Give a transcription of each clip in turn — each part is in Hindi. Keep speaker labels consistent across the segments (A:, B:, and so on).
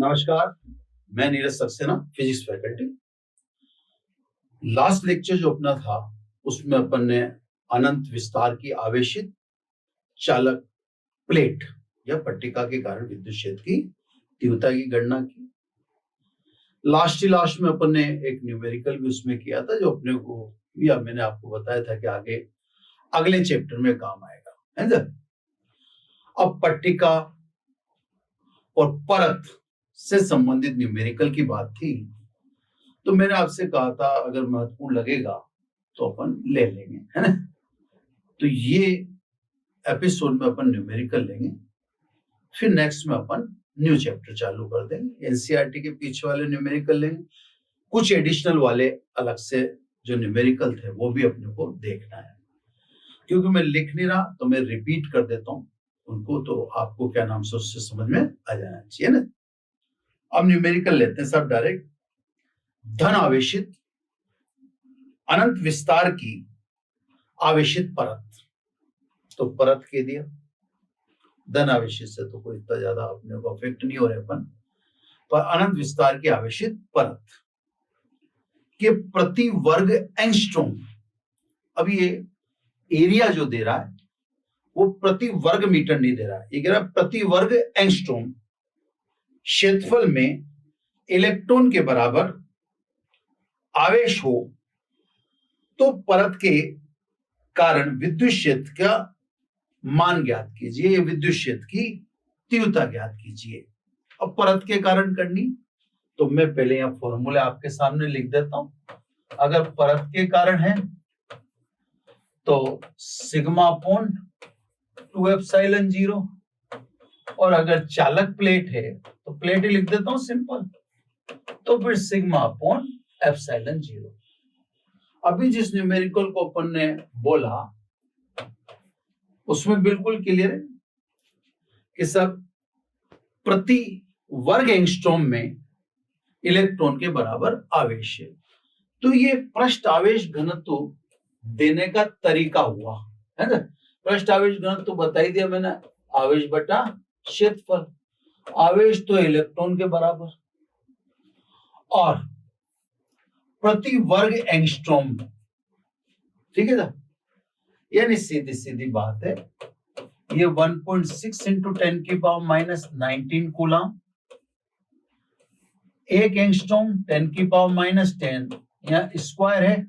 A: नमस्कार, मैं Neeraj Saxena, physics faculty. Last lecture जो अपना था उसमें अपन ने अनंत विस्तार की आवेशित चालक प्लेट या पट्टिका के कारण विद्युत क्षेत्र की तीव्रता की गणना की। लास्ट में अपन ने एक न्यूमेरिकल भी उसमें किया था जो अपने को या मैंने आपको बताया था कि आगे अगले चैप्टर में काम आएगा, है ना। अब पट्टिका और परत से संबंधित न्यूमेरिकल की बात थी, तो मैंने आपसे कहा था अगर महत्वपूर्ण लगेगा तो अपन ले लेंगे, है ना। तो ये एपिसोड में अपन न्यूमेरिकल लेंगे, फिर नेक्स्ट में अपन न्यू चैप्टर चालू कर देंगे। एनसीईआरटी के पीछे वाले न्यूमेरिकल लेंगे, कुछ एडिशनल वाले अलग से जो न्यूमेरिकल थे वो भी अपने को देखना है। क्योंकि मैं लिख नहीं रहा तो मैं रिपीट कर देता हूँ उनको, तो आपको क्या नाम से उससे समझ में आ जाना चाहिए ना। अब न्यूमेरिकल लेते हैं सब डायरेक्ट। धन आवेशित अनंत विस्तार की आवेशित परत, तो परत के दिया। धन आवेशित से तो कोई इतना ज्यादा अपने को अफेक्ट नहीं हो रहे अपन, पर अनंत विस्तार की आवेशित परत के प्रति वर्ग एंगस्ट्रॉम। अब ये एरिया जो दे रहा है वो प्रति वर्ग मीटर नहीं दे रहा है, ये कह रहा है प्रति वर्ग एंगस्ट्रॉम क्षेत्रफल में इलेक्ट्रॉन के बराबर आवेश हो तो परत के कारण विद्युत क्षेत्र का मान ज्ञात कीजिए, विद्युत क्षेत्र की तीव्रता ज्ञात कीजिए। अब परत के कारण करनी, तो मैं पहले यहां फॉर्मूला आपके सामने लिख देता हूं। अगर परत के कारण है तो सिग्मा अपॉन 2 एप्सिलॉन 0, और अगर चालक प्लेट है तो प्लेट ही लिख देता हूं सिंपल, तो फिर सिग्मा अपॉन एप्सिलॉन 0। अभी जिस न्यूमेरिकल को अपन ने बोला उसमें बिल्कुल क्लियर है कि सब प्रति वर्ग एंगस्ट्रॉम में इलेक्ट्रॉन के बराबर आवेश है। तो ये पृष्ठ आवेश घनत्व देने का तरीका हुआ, है ना। पृष्ठ आवेश घनत्व बता ही दिया मैंने, आवेश बटा क्षेत्रफल। आवेश तो इलेक्ट्रॉन के बराबर और प्रति वर्ग एंगस्ट्रॉम, ठीक है ना। यानी सीधी सीधी बात है, ये 1.6 इंटू 10 की पावर माइनस 19 कूलम, एक एंगस्ट्रॉम 10 की पावर माइनस 10 या स्क्वायर है,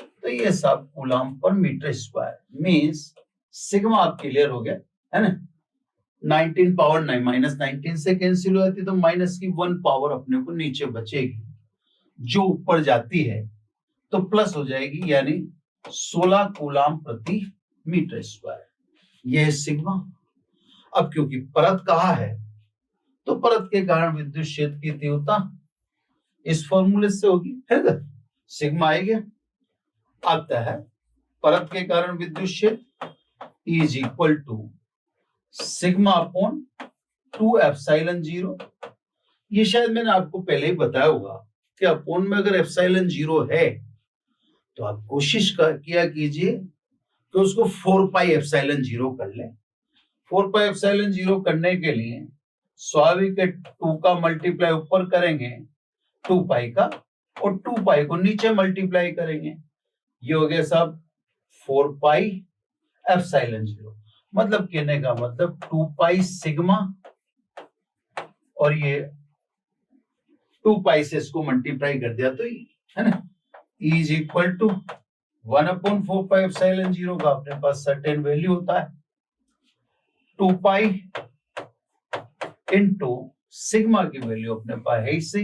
A: तो ये सब कूलम पर मीटर स्क्वायर। मींस सिग्मा आप क्लियर हो गया, है ना। 19 पावर 9 माइनस 19 से कैंसिल हो जाती, तो माइनस की 1 पावर अपने को नीचे बचेगी, जो ऊपर जाती है तो प्लस हो जाएगी, यानी 16 कूलम प्रति मीटर स्क्वायर। यह है सिग्मा। अब क्योंकि परत कहा है तो परत के कारण विद्युत क्षेत्र की तीव्रता इस फॉर्मूले से होगी, है ना। सिग्मा आ गया, आता है परत के कारण विद्युत क्षेत्र is equal to sigma upon 2 epsilon 0। ये शायद मैंने आपको पहले ही बताया होगा कि अपॉन में अगर एप्सिलॉन 0 है तो आप कोशिश किया कीजिए कि उसको 4 पाई एप्सिलॉन 0 कर लें। 4 पाई एप्सिलॉन 0 करने के लिए स्वाभाविक 2 का मल्टीप्लाई ऊपर करेंगे 2 पाई का, और 2 पाई को नीचे मल्टीप्लाई करेंगे। ये हो गया सब 4 पाई एप्सिलॉन 0। मतलब कहने का मतलब 2 पाई सिग्मा, और ये 2 पाई से इसको मल्टीप्लाई कर दिया तो है ना, is equal to 1/4 pi epsilon 0 का अपने पास सर्टेन वैल्यू होता है 2 पाई इनटू सिग्मा की वैल्यू अपने पास है इसी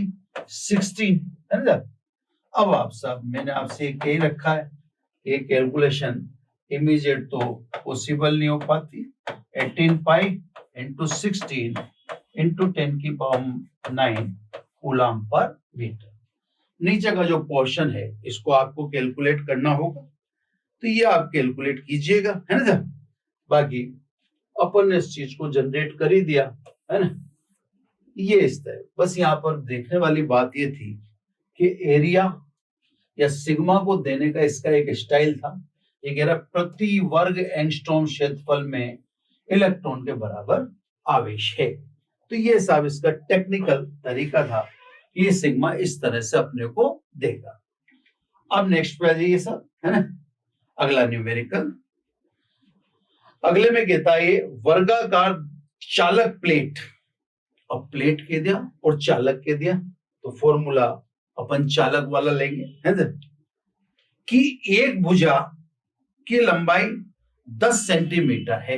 A: 16, है ना। अब आप सब मैंने आपसे कही रखा है, ये कैलकुलेशन इमीडिएट तो पॉसिबल नहीं हो पाती। 18 पाई इंटू 16 इंटू 10 की पावर 9 कूलम पर मीटर। नीचे का जो पोर्शन है इसको आपको कैलकुलेट करना होगा, तो ये आप कैलकुलेट कीजिएगा, है ना। बाकी अपन ने इस चीज को जनरेट कर ही दिया, है ना। ये इस तरह, बस यहाँ पर देखने वाली बात ये थी कि एरिया या सिग्मा को देने का इसका एक स्टाइल था। ये कह रहा प्रति वर्ग एंगस्ट्रॉम क्षेत्रफल में इलेक्ट्रॉन के बराबर आवेश है, तो तो ये साहब इसका टेक्निकल तरीका था, ये सिग्मा इस तरह से अपने को देगा। अब नेक्स्ट पे आ जाइए साहब, है ना, अगला न्यूमेरिकल। अगले में कहता है ये वर्गाकार चालक प्लेट। अब प्लेट कह दिया और चालक कह दिया, तो फॉर्मूला अपन चालक वाला लेंगे, है ना, कि एक भुजा की लंबाई 10 सेंटीमीटर है।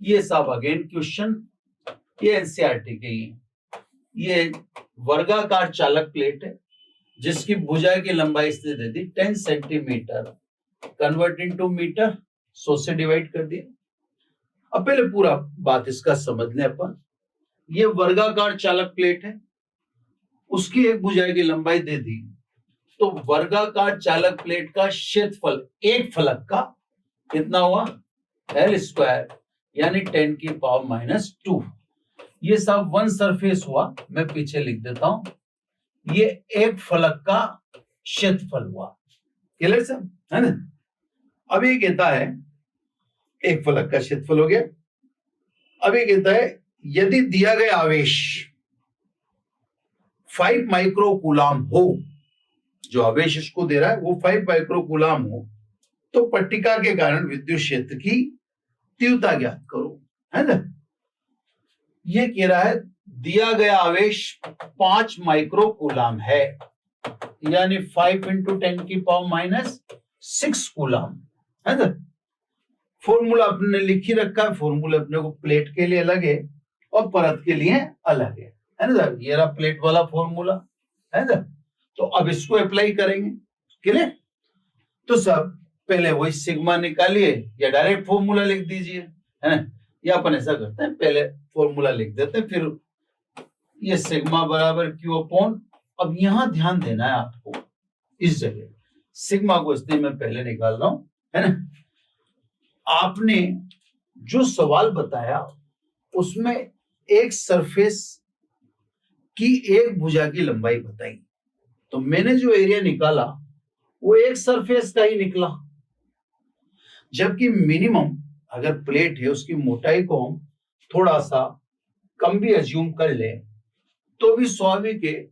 A: ये सब अगेन क्वेश्चन, ये एनसीईआरटी के ही, ये वर्गाकार चालक प्लेट है जिसकी भुजा की लंबाई इसने दे दी 10 सेंटीमीटर, कन्वर्ट इनटू मीटर, 100 से डिवाइड कर दिया। अब पहले पूरा बात इसका समझ लें अपन। ये वर्गाकार चालक प्लेट है, उसकी एक भुजा की लंबाई दे दी, तो वर्गाकार चालक प्लेट का क्षेत्रफल एक फलक का कितना हुआ, L स्क्वायर, यानी 10 की पावर -2। ये सब वन सरफेस हुआ, मैं पीछे लिख देता हूं, ये एक फलक का क्षेत्रफल हुआ। क्लियर सब, है ना। अब ये कहता है एक फलक का क्षेत्रफल हो गया। अब ये कहता है यदि दिया गया आवेश 5 माइक्रोकूलाम हो, जो आवेश इसको दे रहा है वो 5 माइक्रोकूलाम हो, तो पट्टिका के कारण विद्युत क्षेत्र की तीव्रता ज्ञात करो, है ना। ये कह रहा है दिया गया आवेश 5 माइक्रोकूलाम है, यानी 5 × 10 की पावर -6 कूलाम, है ना। फॉर्मूला अपने लिख ही रखा है, फॉर्मूला अपने को प्लेट के लिए अलग है और परत के लिए अलग है ना। ये रहा प्लेट वाला फॉर्मूला, है ना। तो अब इसको अप्लाई करेंगे, क्लियर। तो सब पहले वही सिग्मा निकालिए या डायरेक्ट फॉर्मूला लिख दीजिए, है ना, या अपन ऐसा करते हैं पहले फॉर्मूला लिख देते हैं, फिर ये सिग्मा बराबर Q/, अब यहां ध्यान देना है आपको, इस जगह सिग्मा को इसलिए मैं पहले निकाल रहा हूं, है ना। आपने जो सवाल बताया उसमें एक सरफेस की एक भुजा की लंबाई बताई, तो मैंने जो एरिया निकाला वो एक सरफेस का ही निकला, जबकि मिनिमम अगर प्लेट है उसकी मोटाई को हम थोड़ा सा कम भी अज्यूम कर ले तो भी स्वाभाविक है,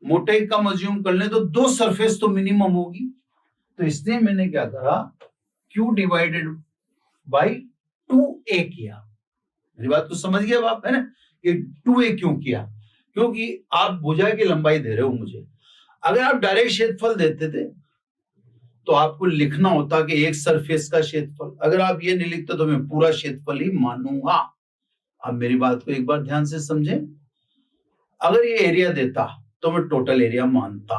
A: मोटाई कम अज्यूम कर ले तो 2 सरफेस तो मिनिमम होगी। तो इसलिए मैंने क्या करा, Q / 2a किया। मेरी बात तो समझ गया आप, है ना, कि 2a क्यों किया, क्योंकि आप भुजा की लंबाई दे रहे हो मुझे। अगर आप डायरेक्ट क्षेत्रफल देते थे तो आपको लिखना होता कि एक सरफेस का क्षेत्रफल, अगर आप ये नहीं लिखते तो मैं पूरा क्षेत्रफल ही मानूंगा। अब मेरी बात को एक बार ध्यान से समझे, अगर ये एरिया देता तो मैं टोटल एरिया मानता,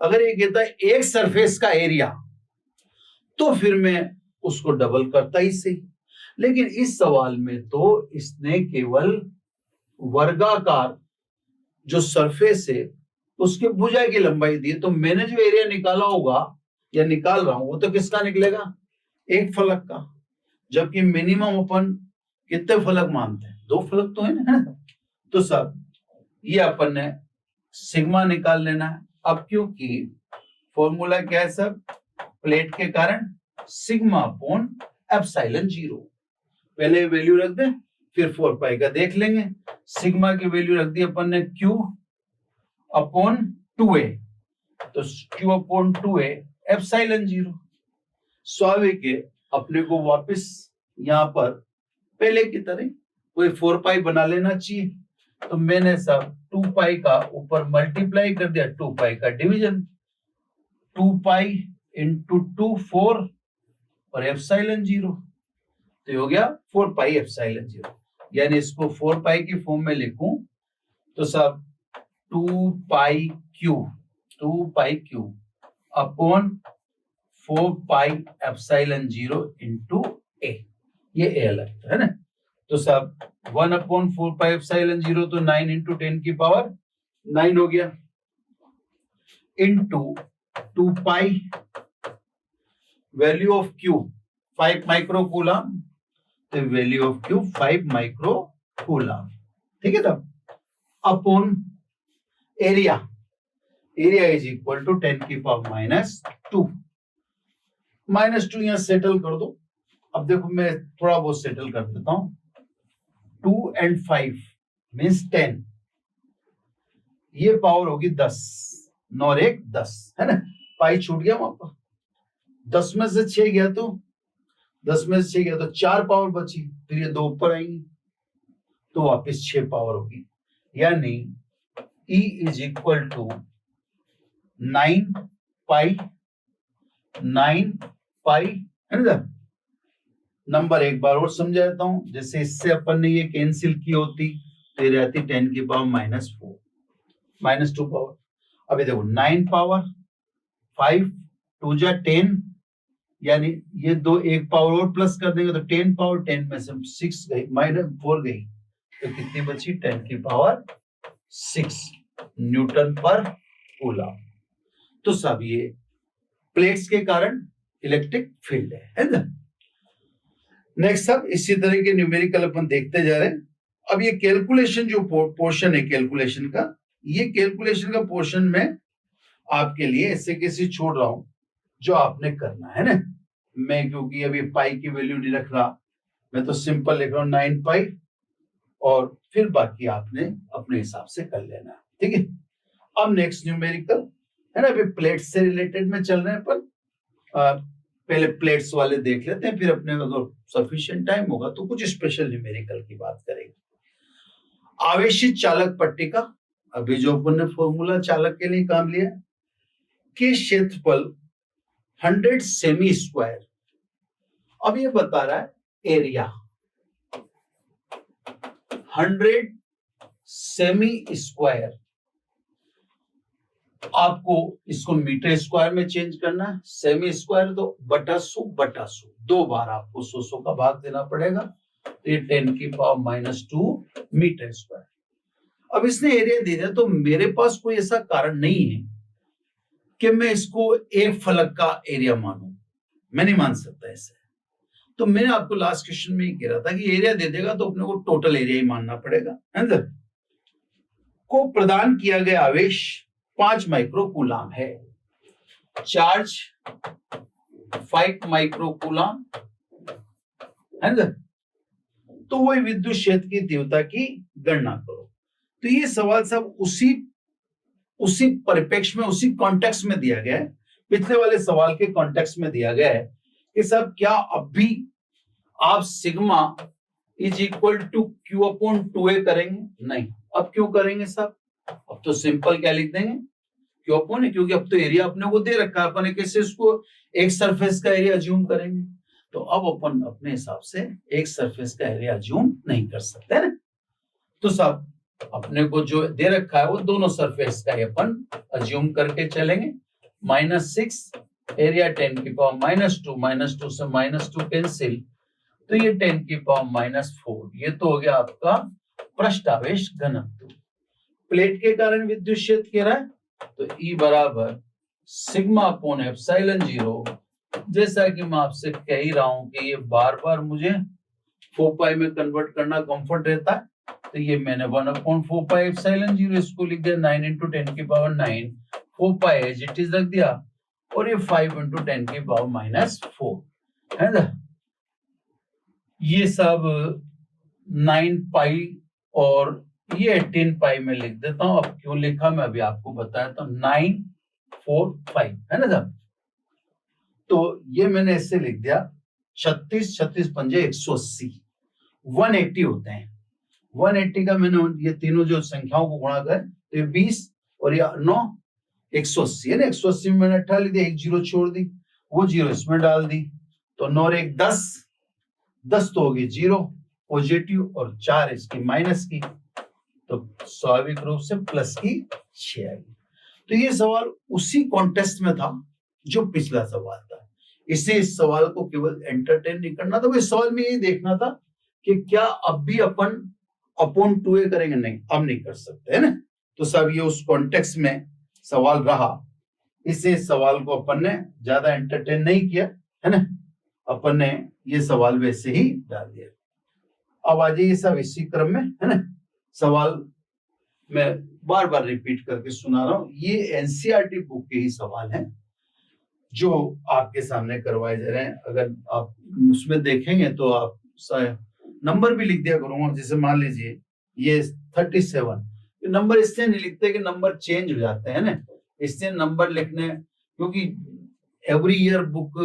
A: अगर ये कहता है एक सरफेस का एरिया तो फिर मैं उसको डबल करता ही सही। लेकिन इस सवाल में तो इसने केवल वर्गाकार जो सरफेस है उसके भुजा की लंबाई दी, तो मैंने जो एरिया निकाला होगा या निकाल रहा हूं वो तो किसका निकलेगा, एक फलक का, जबकि मिनिमम अपन कितने फलक मानते हैं, 2 फलक तो है ना। तो सब ये अपन ने सिग्मा निकाल लेना है। अब क्योंकि फॉर्मूला क्या है सब, प्लेट के कारण σ/ε0, पहले वैल्यू रख दे फिर 4 पाई का देख लेंगे। सिग्मा की वैल्यू रख दी अपन ने Q/2a, तो Q/2a ε0। स्वाभाविक है अपने को वापस यहां पर पहले की तरह कोई 4 पाई बना लेना चाहिए, तो मैंने सब 2 पाई का ऊपर मल्टीप्लाई कर दिया, 2 पाई का डिवीजन, 2 पाई इंटू 2 4 और ε0, तो हो गया 4 पाई ε0। यानी इसको 4 पाई की फॉर्म में लिखूं तो सब 2 pi q upon 4 pi ε0 into a, ये a अलग है ना। तो सब 1/4 पाई ε0 तो 9 इंटू 10 की पावर 9 हो गया, into 2 pi value of Q 5 microcoulomb, तो वैल्यू ऑफ Q 5 माइक्रोकूलम, ठीक है। तब upon area is equal to 10 की पावर -2 यहां सेटल कर दो। अब देखो मैं थोड़ा बहुत सेटल कर देता हूं, 2 and 5 मीन्स 10, ये पावर होगी 10, 9 और 1 10, है ना। पाई छूट गया वहां पर, 10 में से 6 गया तो 10 में से 6 गया तो 4 पावर बची, फिर ये 2 ऊपर आएंगी तो वापस 6 पावर होगी, यानी E इज इक्वल टू 9 पाई, 9 पाई, है ना। नंबर एक बार और समझा देता हूं, जैसे इससे अपन ने ये कैंसिल की होती तो ये रहती 10 की पावर -4, -2 पावर। अभी देखो 9 पावर 5 2 जा 10, यानी ये दो एक पावर और प्लस कर देंगे तो 10 पावर, 10 में से 6 गई, -4 गई, तो कितनी बची 10 की पावर 6 न्यूटन पर कूलम। तो सब ये प्लेट्स के कारण इलेक्ट्रिक फील्ड है ना। नेक्स्ट सब इसी तरह के न्यूमेरिकल अपन देखते जा रहे हैं। अब ये कैलकुलेशन जो पोर्शन है कैलकुलेशन का, ये कैलकुलेशन का पोर्शन में आपके लिए ऐसे कैसे छोड़ रहा हूं जो आपने करना है ना। मैं क्योंकि अभी पाई की वैल्यू नहीं रख रहा, मैं तो सिंपल लिख रहा हूं 9 पाई, और फिर बाकी आपने अपने हिसाब से कर लेना, ठीक है। अब नेक्स्ट न्यूमेरिकल है ना, अभी प्लेट्स से रिलेटेड में चल रहे हैं, पर पहले प्लेट्स वाले देख लेते हैं, फिर अपने अगर सफिशिएंट टाइम होगा तो कुछ स्पेशल न्यूमेरिकल की बात करेंगे। आवेशित चालक पट्टिका, अभी जो अपन ने फॉर्मूला चालक के लिए काम लिया, के क्षेत्रफल 100 सेमी स्क्वायर। अब ये बता रहा है एरिया 100 सेमी स्क्वायर, आपको इसको मीटर स्क्वायर में चेंज करना है। सेमी स्क्वायर तो बटा 100 दो बार आपको 100 का भाग देना पड़ेगा, तो ये 10 की पावर -2 मीटर स्क्वायर। अब इसने एरिया दे दिया, तो मेरे पास कोई ऐसा कारण नहीं है कि मैं इसको एक फलक का एरिया मानूं, मैं नहीं मान सकता ऐसे। तो मैंने आपको लास्ट क्वेश्चन में ही कह रहा था कि एरिया दे देगा तो अपने को टोटल एरिया ही मानना पड़ेगा। अंदर को प्रदान किया गया आवेश 5 माइक्रोकूलम है, चार्ज 5 माइक्रोकूलम है ना। तो वही विद्युत क्षेत्र की तीव्रता की गणना करो। तो ये सवाल सब उसी परिप्रेक्ष्य में, उसी कॉन्टेक्स्ट में दिया गया है, पिछले वाले सवाल के कॉन्टेक्स्ट में दिया गया है कि सब क्या अब भी आप sigma is equal to Q/2A करेंगे? नहीं। अब क्यों करेंगे सब? अब तो सिंपल क्या लिख देंगे, Q/A, क्योंकि अब तो एरिया अपने को दे रखा है, अपन कैसे इसको एक सरफेस का एरिया अज्यूम करेंगे। तो अब अपन अपने हिसाब से एक सरफेस का एरिया अज्यूम नहीं कर सकते ना। तो सब अपने को जो दे रखा है वो दोनों सरफेस का अपन अज्यूम करके चलेंगे। -6 एरिया 10 की पावर -2, -2 से -2 कैंसिल, तो ये 10 की पावर -4, ये तो हो गया आपका पृष्ठावेश घनत्व। प्लेट के कारण विद्युत क्षेत्र कह रहा है, तो E बराबर सिग्मा अपॉन एप्सिलॉन 0। जैसा कि मैं आपसे कह ही रहा हूं कि ये बार बार मुझे 4 पाई में कन्वर्ट करना कंफर्ट रहता है, तो ये मैंने 1/4 पाई एप्सिलॉन 0 इसको लिख दिया, 9 × 10 की power 9, 4 pi as it is रख दिया, और ये 5 × 10 की पावर -4 है ना। ये सब 9 पाई और ये 18 पाई में लिख देता हूं। अब क्यों लिखा मैं अभी आपको बताया था, 9 4 5 है ना साहब। तो ये मैंने ऐसे लिख दिया 36 36 पंजे 180, 180 होते हैं। 180 का मैंने ये तीनों जो संख्याओं को गुणा कर, तो ये 20 और ये 9 180 है ना। 180 में मैंने 18 लिख दिया, एक जीरो छोड़ दी, वो जीरो इसमें डाल दी, तो 9 और 1 10, 10 तो होगी 0 पॉजिटिव, और 4 इसकी माइनस की, तो स्वाभाविक रूप से प्लस की 6 आई। तो ये सवाल उसी कॉन्टेक्स्ट में था जो पिछला सवाल था, इससे इस सवाल को केवल एंटरटेन नहीं करना था, इस सवाल में ये देखना था कि क्या अब भी अपन अपॉन 2A करेंगे? नहीं, अब नहीं कर सकते है ना। तो सब ये उस कॉन्टेक्स्ट में सवाल रहा, इससे इस सवाल को अपन ने ज्यादा एंटरटेन नहीं किया है ना, अपन ने ये सवाल वैसे ही डाल दिया। अब आ जाइए सब इसी क्रम में है ना। सवाल मैं बार बार रिपीट करके सुना रहा हूं, ये एनसीईआरटी बुक के ही सवाल हैं जो आपके सामने करवाए जा रहे हैं। अगर आप उसमें देखेंगे तो आप नंबर भी लिख दिया करूंगा। जैसे मान लीजिए ये 37, नंबर इससे नहीं लिखते कि नंबर चेंज हो जाते हैं ना, इससे नंबर लिखने, क्योंकि एवरी ईयर बुक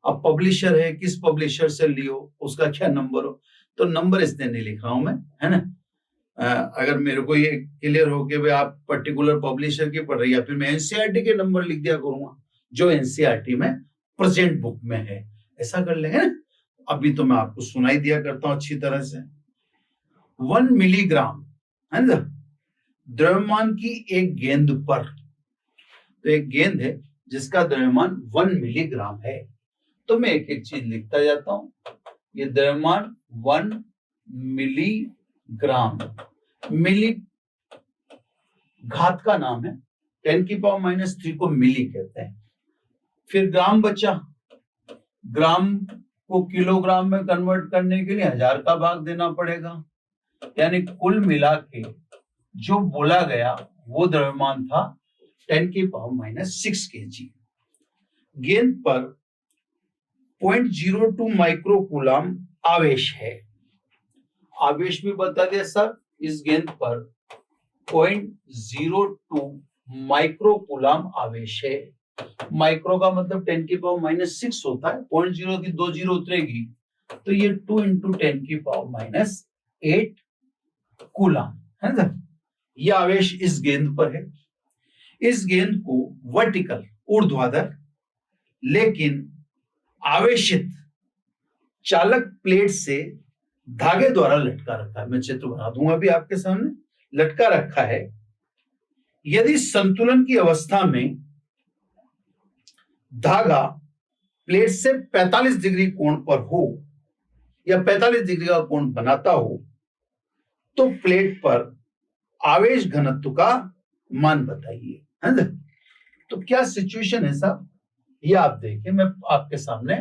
A: अब पब्लिशर है, किस पब्लिशर से लियो उसका क्या नंबर हो, तो नंबर इसलिए नहीं लिख रहा हूं मैं, है ना। अगर मेरे को ये क्लियर हो कि भाई आप पर्टिकुलर पब्लिशर की पढ़ रही है, फिर मैं एनसीईआरटी के नंबर लिख दिया करूंगा जो एनसीईआरटी में प्रेजेंट बुक में है, ऐसा कर लेंगे ना। अभी तो मैं आपको सुनाई दिया करता हूं अच्छी तरह से। 1 मिलीग्राम है ना द्रव्यमान की एक गेंद पर, तो एक गेंद है जिसका द्रव्यमान 1 मिलीग्राम है, तो मैं एक एक चीज लिखता जाता हूं। ये द्रव्यमान 1 मिलीग्राम, मिली घात का नाम है, 10⁻³ को मिली कहते हैं। फिर ग्राम बचा, ग्राम को किलोग्राम में कन्वर्ट करने के लिए 1000 का भाग देना पड़ेगा, यानी कुल मिला के जो बोला गया वो द्रव्यमान था 10⁻⁶ kg। गेंद पर 0.02 माइक्रोकूलम आवेश है। आवेश भी बता दिया सर, इस गेंद पर 0.02 माइक्रोकूलम आवेश है। माइक्रो का मतलब 10⁻⁶ होता है, 0.0 की 2 जीरो उतरेगी तो ये 2 × 10⁻⁸ कूलम है ना। यह आवेश इस गेंद पर है। इस गेंद को वर्टिकल ऊर्ध्वाधर लेकिन आवेशित चालक प्लेट से धागे द्वारा लटका रखा है। मैं चित्र बना दूंगा अभी आपके सामने, लटका रखा है। यदि संतुलन की अवस्था में धागा प्लेट से 45 डिग्री कोण पर हो या 45 डिग्री का कोण बनाता हो तो प्लेट पर आवेश घनत्व का मान बताइए, है ना। तो क्या सिचुएशन है साहब, ये आप देखिए, मैं आपके सामने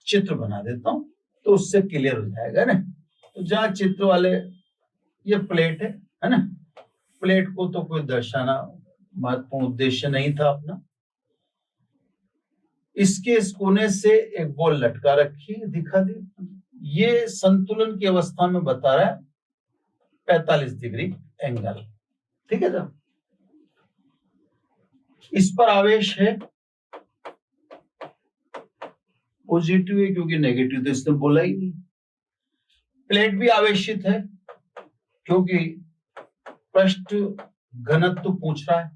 A: चित्र बना देता हूं तो उससे क्लियर हो जाएगा ना। तो जहां चित्र वाले, ये प्लेट है ना, प्लेट को तो कोई दर्शाना महत्वपूर्ण उद्देश्य नहीं था अपना। इसके इस कोने से एक बॉल लटका रखी है, दिखा दी, ये संतुलन की अवस्था में बता रहा है 45 डिग्री एंगल, ठीक है साहब। इस पर आवेश है पॉजिटिव है, क्योंकि नेगेटिव तो इसने बोला ही नहीं। प्लेट भी आवेशित है क्योंकि पृष्ठ घनत्व पूछ रहा है,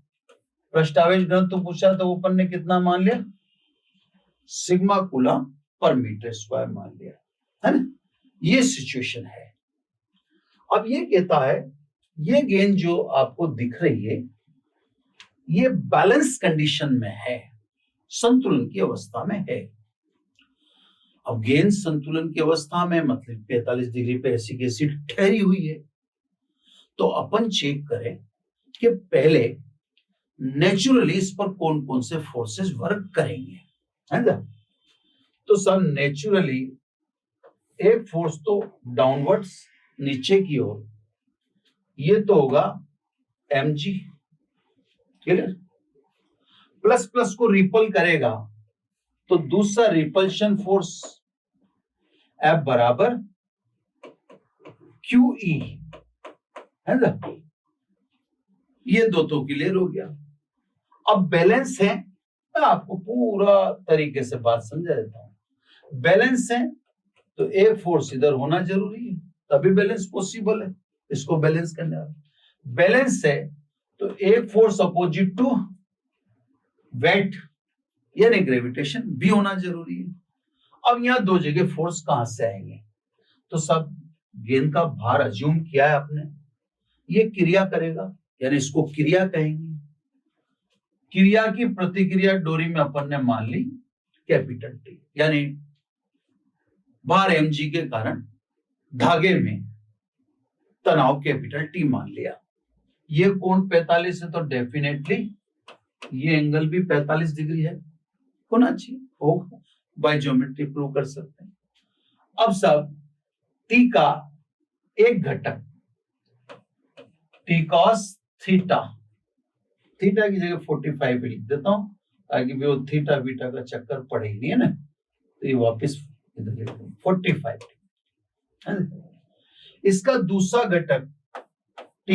A: पृष्ठ आवेश घनत्व पूछ रहा है, तो ऊपर ने कितना मान लिया, सिग्मा कूलम पर मीटर स्क्वायर मान लिया, है ना। ये सिचुएशन है। अब ये कहता है ये गेंद जो आपको दिख रही है ये बैलेंस कंडीशन में है, संतुलन की अवस्था में है। अब गेंद संतुलन की अवस्था में मतलब 45 डिग्री पे ऐसी की ऐसी ठहरी हुई है, तो अपन चेक करें कि पहले नेचुरली इस पर कौन कौन से फोर्सेस वर्क करेंगे, है ना। तो सर नेचुरली एक फोर्स तो डाउनवर्ड्स नीचे की ओर, ये तो होगा mg, क्लियर। प्लस प्लस को रिपल करेगा तो दूसरा रिपल्शन फोर्स F बराबर QE, है ना। ये दो तो क्लियर हो गया। अब बैलेंस है, मैं आपको पूरा तरीके से बात समझा देता हूं। बैलेंस है तो एक फोर्स इधर होना जरूरी है, तभी बैलेंस पॉसिबल है, इसको बैलेंस करने वाला। बैलेंस है तो एक फोर्स अपोजिट टू वेट यानी ग्रेविटेशन भी होना जरूरी है। अब यहां दो जगह फोर्स कहां से आएंगे, तो सब गेंद का भार अज्यूम किया है आपने, ये क्रिया करेगा यानी इसको क्रिया कहेंगे। क्रिया की प्रतिक्रिया डोरी में अपन ने मान ली कैपिटल टी, यानी भार mg के कारण धागे में तनाव कैपिटल टी मान लिया। ये कोण 45 है तो डेफिनेटली ये एंगल भी 45 डिग्री है, होना चाहिए, होगा, बाय ज्योमेट्री प्रूव कर सकते हैं। अब सब टी का एक घटक टी कॉस थीटा, थीटा की जगह 45 लिख देता हूं ताकि वो थीटा बीटा का चक्कर पड़े ही नहीं, है ना। तो ये वापस इधर लिख दूं 45, है ना? इसका दूसरा घटक t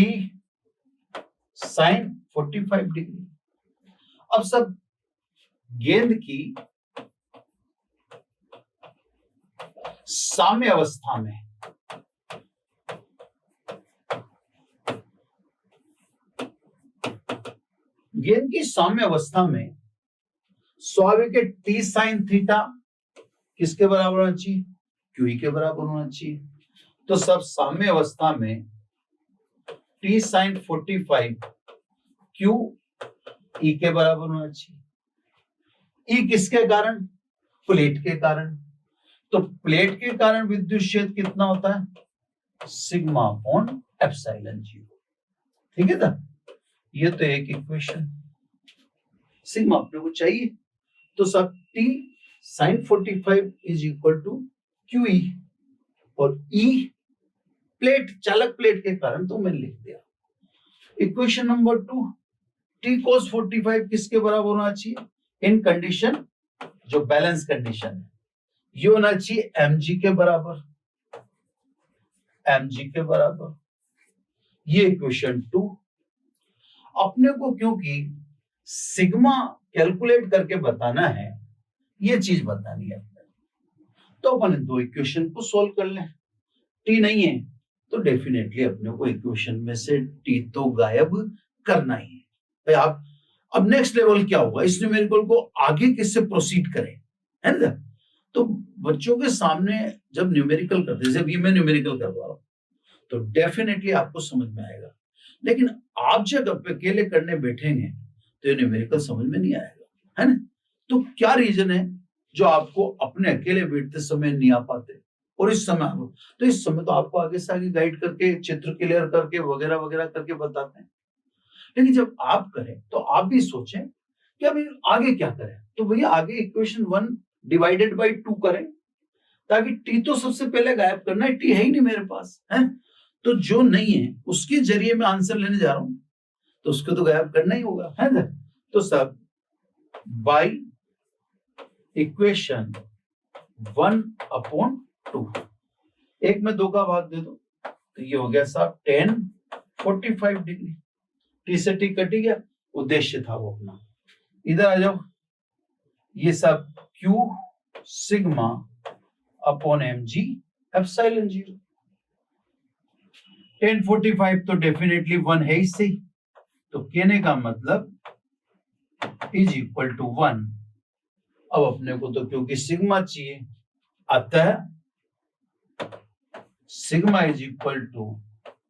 A: sin 45 डिग्री। अब सब गेंद की साम्य अवस्था में स्वाभाविक है टी साइन थीटा किसके बराबर होना चाहिए? क्यू के बराबर होना चाहिए। तो सब साम्य अवस्था में टी साइन 45 क्यू ई के बराबर होना चाहिए। ई किसके कारण? प्लेट के कारण। तो प्लेट के कारण विद्युत क्षेत्र कितना होता है? Sigma upon epsilon zero. ठीक है ना? ये तो एक इक्वेशन, सिग्मा अपने को चाहिए। तो सब T sine 45 is equal to Q E, और ई प्लेट, चालक प्लेट के कारण तो मैंने लिख दिया। इक्वेशन नंबर 2, टी cos 45 किसके बराबर होना चाहिए? इन कंडीशन, जो बैलेंस कंडीशन है, ये होना चाहिए mg के बराबर, mg के बराबर। ये इक्वेशन 2। अपने को क्योंकि सिग्मा कैलकुलेट करके बताना है, ये चीज बतानी है अपने, तो अपन दो इक्वेशन को सॉल्व कर लें। टी नहीं है तो डेफिनेटली अपने को इक्वेशन में से टी तो गायब करना ही है। भाई आप अब नेक्स्ट लेवल क्या होगा, इस न्यूमेरिकल को आगे किससे प्रोसीड करें, है ना? तो बच्चों के सामने जब न्यूमेरिकल करते हैं, जब ये मैं न्यूमेरिकल करवा रहा हूं, तो डेफिनेटली आपको समझ में आएगा। लेकिन आप जब अकेले करने बैठेंगे तो ये न्यूमेरिकल समझ में नहीं आएगा, है ना? तो क्या रीजन है जो आपको अपने अकेले बैठते समय नहीं आ पाते, और इस समय आपको, तो इस समय तो आपको आगे से आगे गाइड करके, चित्र क्लियर करके, वगैरह वगैरह करके बताते हैं। लेकिन जब आप करें तो आप भी सोचें कि अभी आगे क्या करें। तो भैया आगे इक्वेशन 1 डिवाइडेड बाई 2 करें, ताकि टी तो सबसे पहले गायब करना है, टी है ही नहीं मेरे पास, है? तो जो नहीं है उसके जरिए मैं आंसर लेने जा रहा हूं, तो उसको तो गायब करना ही होगा, है ना? तो सब बाई इक्वेशन 1/2, एक में 2 का भाग दे दो, तो ये हो गया साहब tan 45 डिग्री। टी से टी कट गया, उद्देश्य था वो अपना। इधर आ जाओ, ये सब Q sigma upon mg epsilon zero. tan 45 तो डेफिनेटली 1 है इससे, तो कहने का मतलब इज इक्वल टू 1। अब अपने को तो क्योंकि सिग्मा चाहिए, अतः sigma is equal to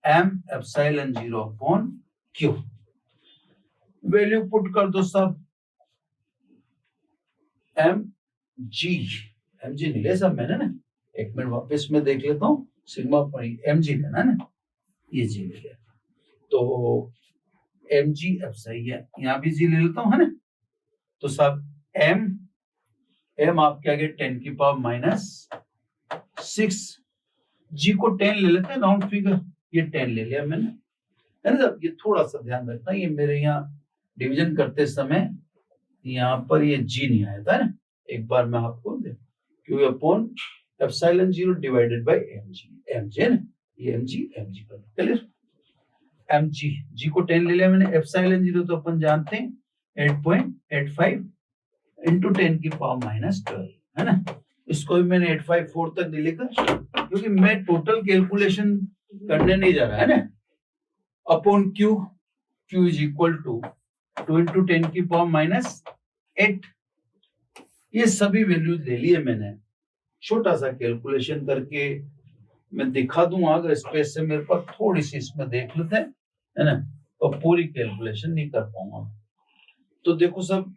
A: m epsilon zero upon q। Value put कर दो सब, mg नहीं ले सब मैंने ना, एक मिनट वापस में देख लेता हूँ, सिग्मा mg लेना ना, ये जी ले लिया, तो mg अब सही है, यहाँ भी जी ले लेता हूँ, है ना? तो सब m आपके आगे 10 की पावर -6, g को 10 ले लेते हैं राउंड फिगर, ये 10 ले लिया मैंने, है ना? ये थोड़ा सा ध्यान रखना, ये मेरे यहाँ डिवीजन करते समय यहाँ पर ये g नहीं आया था ना, एक बार मैं आपको दे, q upon epsilon zero divided by mg है ना, ये mg कर क्लियर। mg g को 10 ले लिया मैंने, एप्सिलॉन जीरो तो अपन जानते हैं 8.85 इंटू 10 की पावर -12, है ना? इसको भी मैंने 854 तक नहीं लिखा, क्योंकि मैं टोटल कैलकुलेशन करने नहीं जा रहा, है ना? Upon q is equal to 2 into 10 की पावर -8। ये सभी वैल्यूज ले लिए मैंने, छोटा सा कैलकुलेशन करके मैं दिखा दूंगा, अगर स्पेस से मेरे पास थोड़ी सी इसमें देख लेते हैं, है ना? तो पूरी कैलकुलेशन नहीं कर पाऊंगा। तो देखो सब,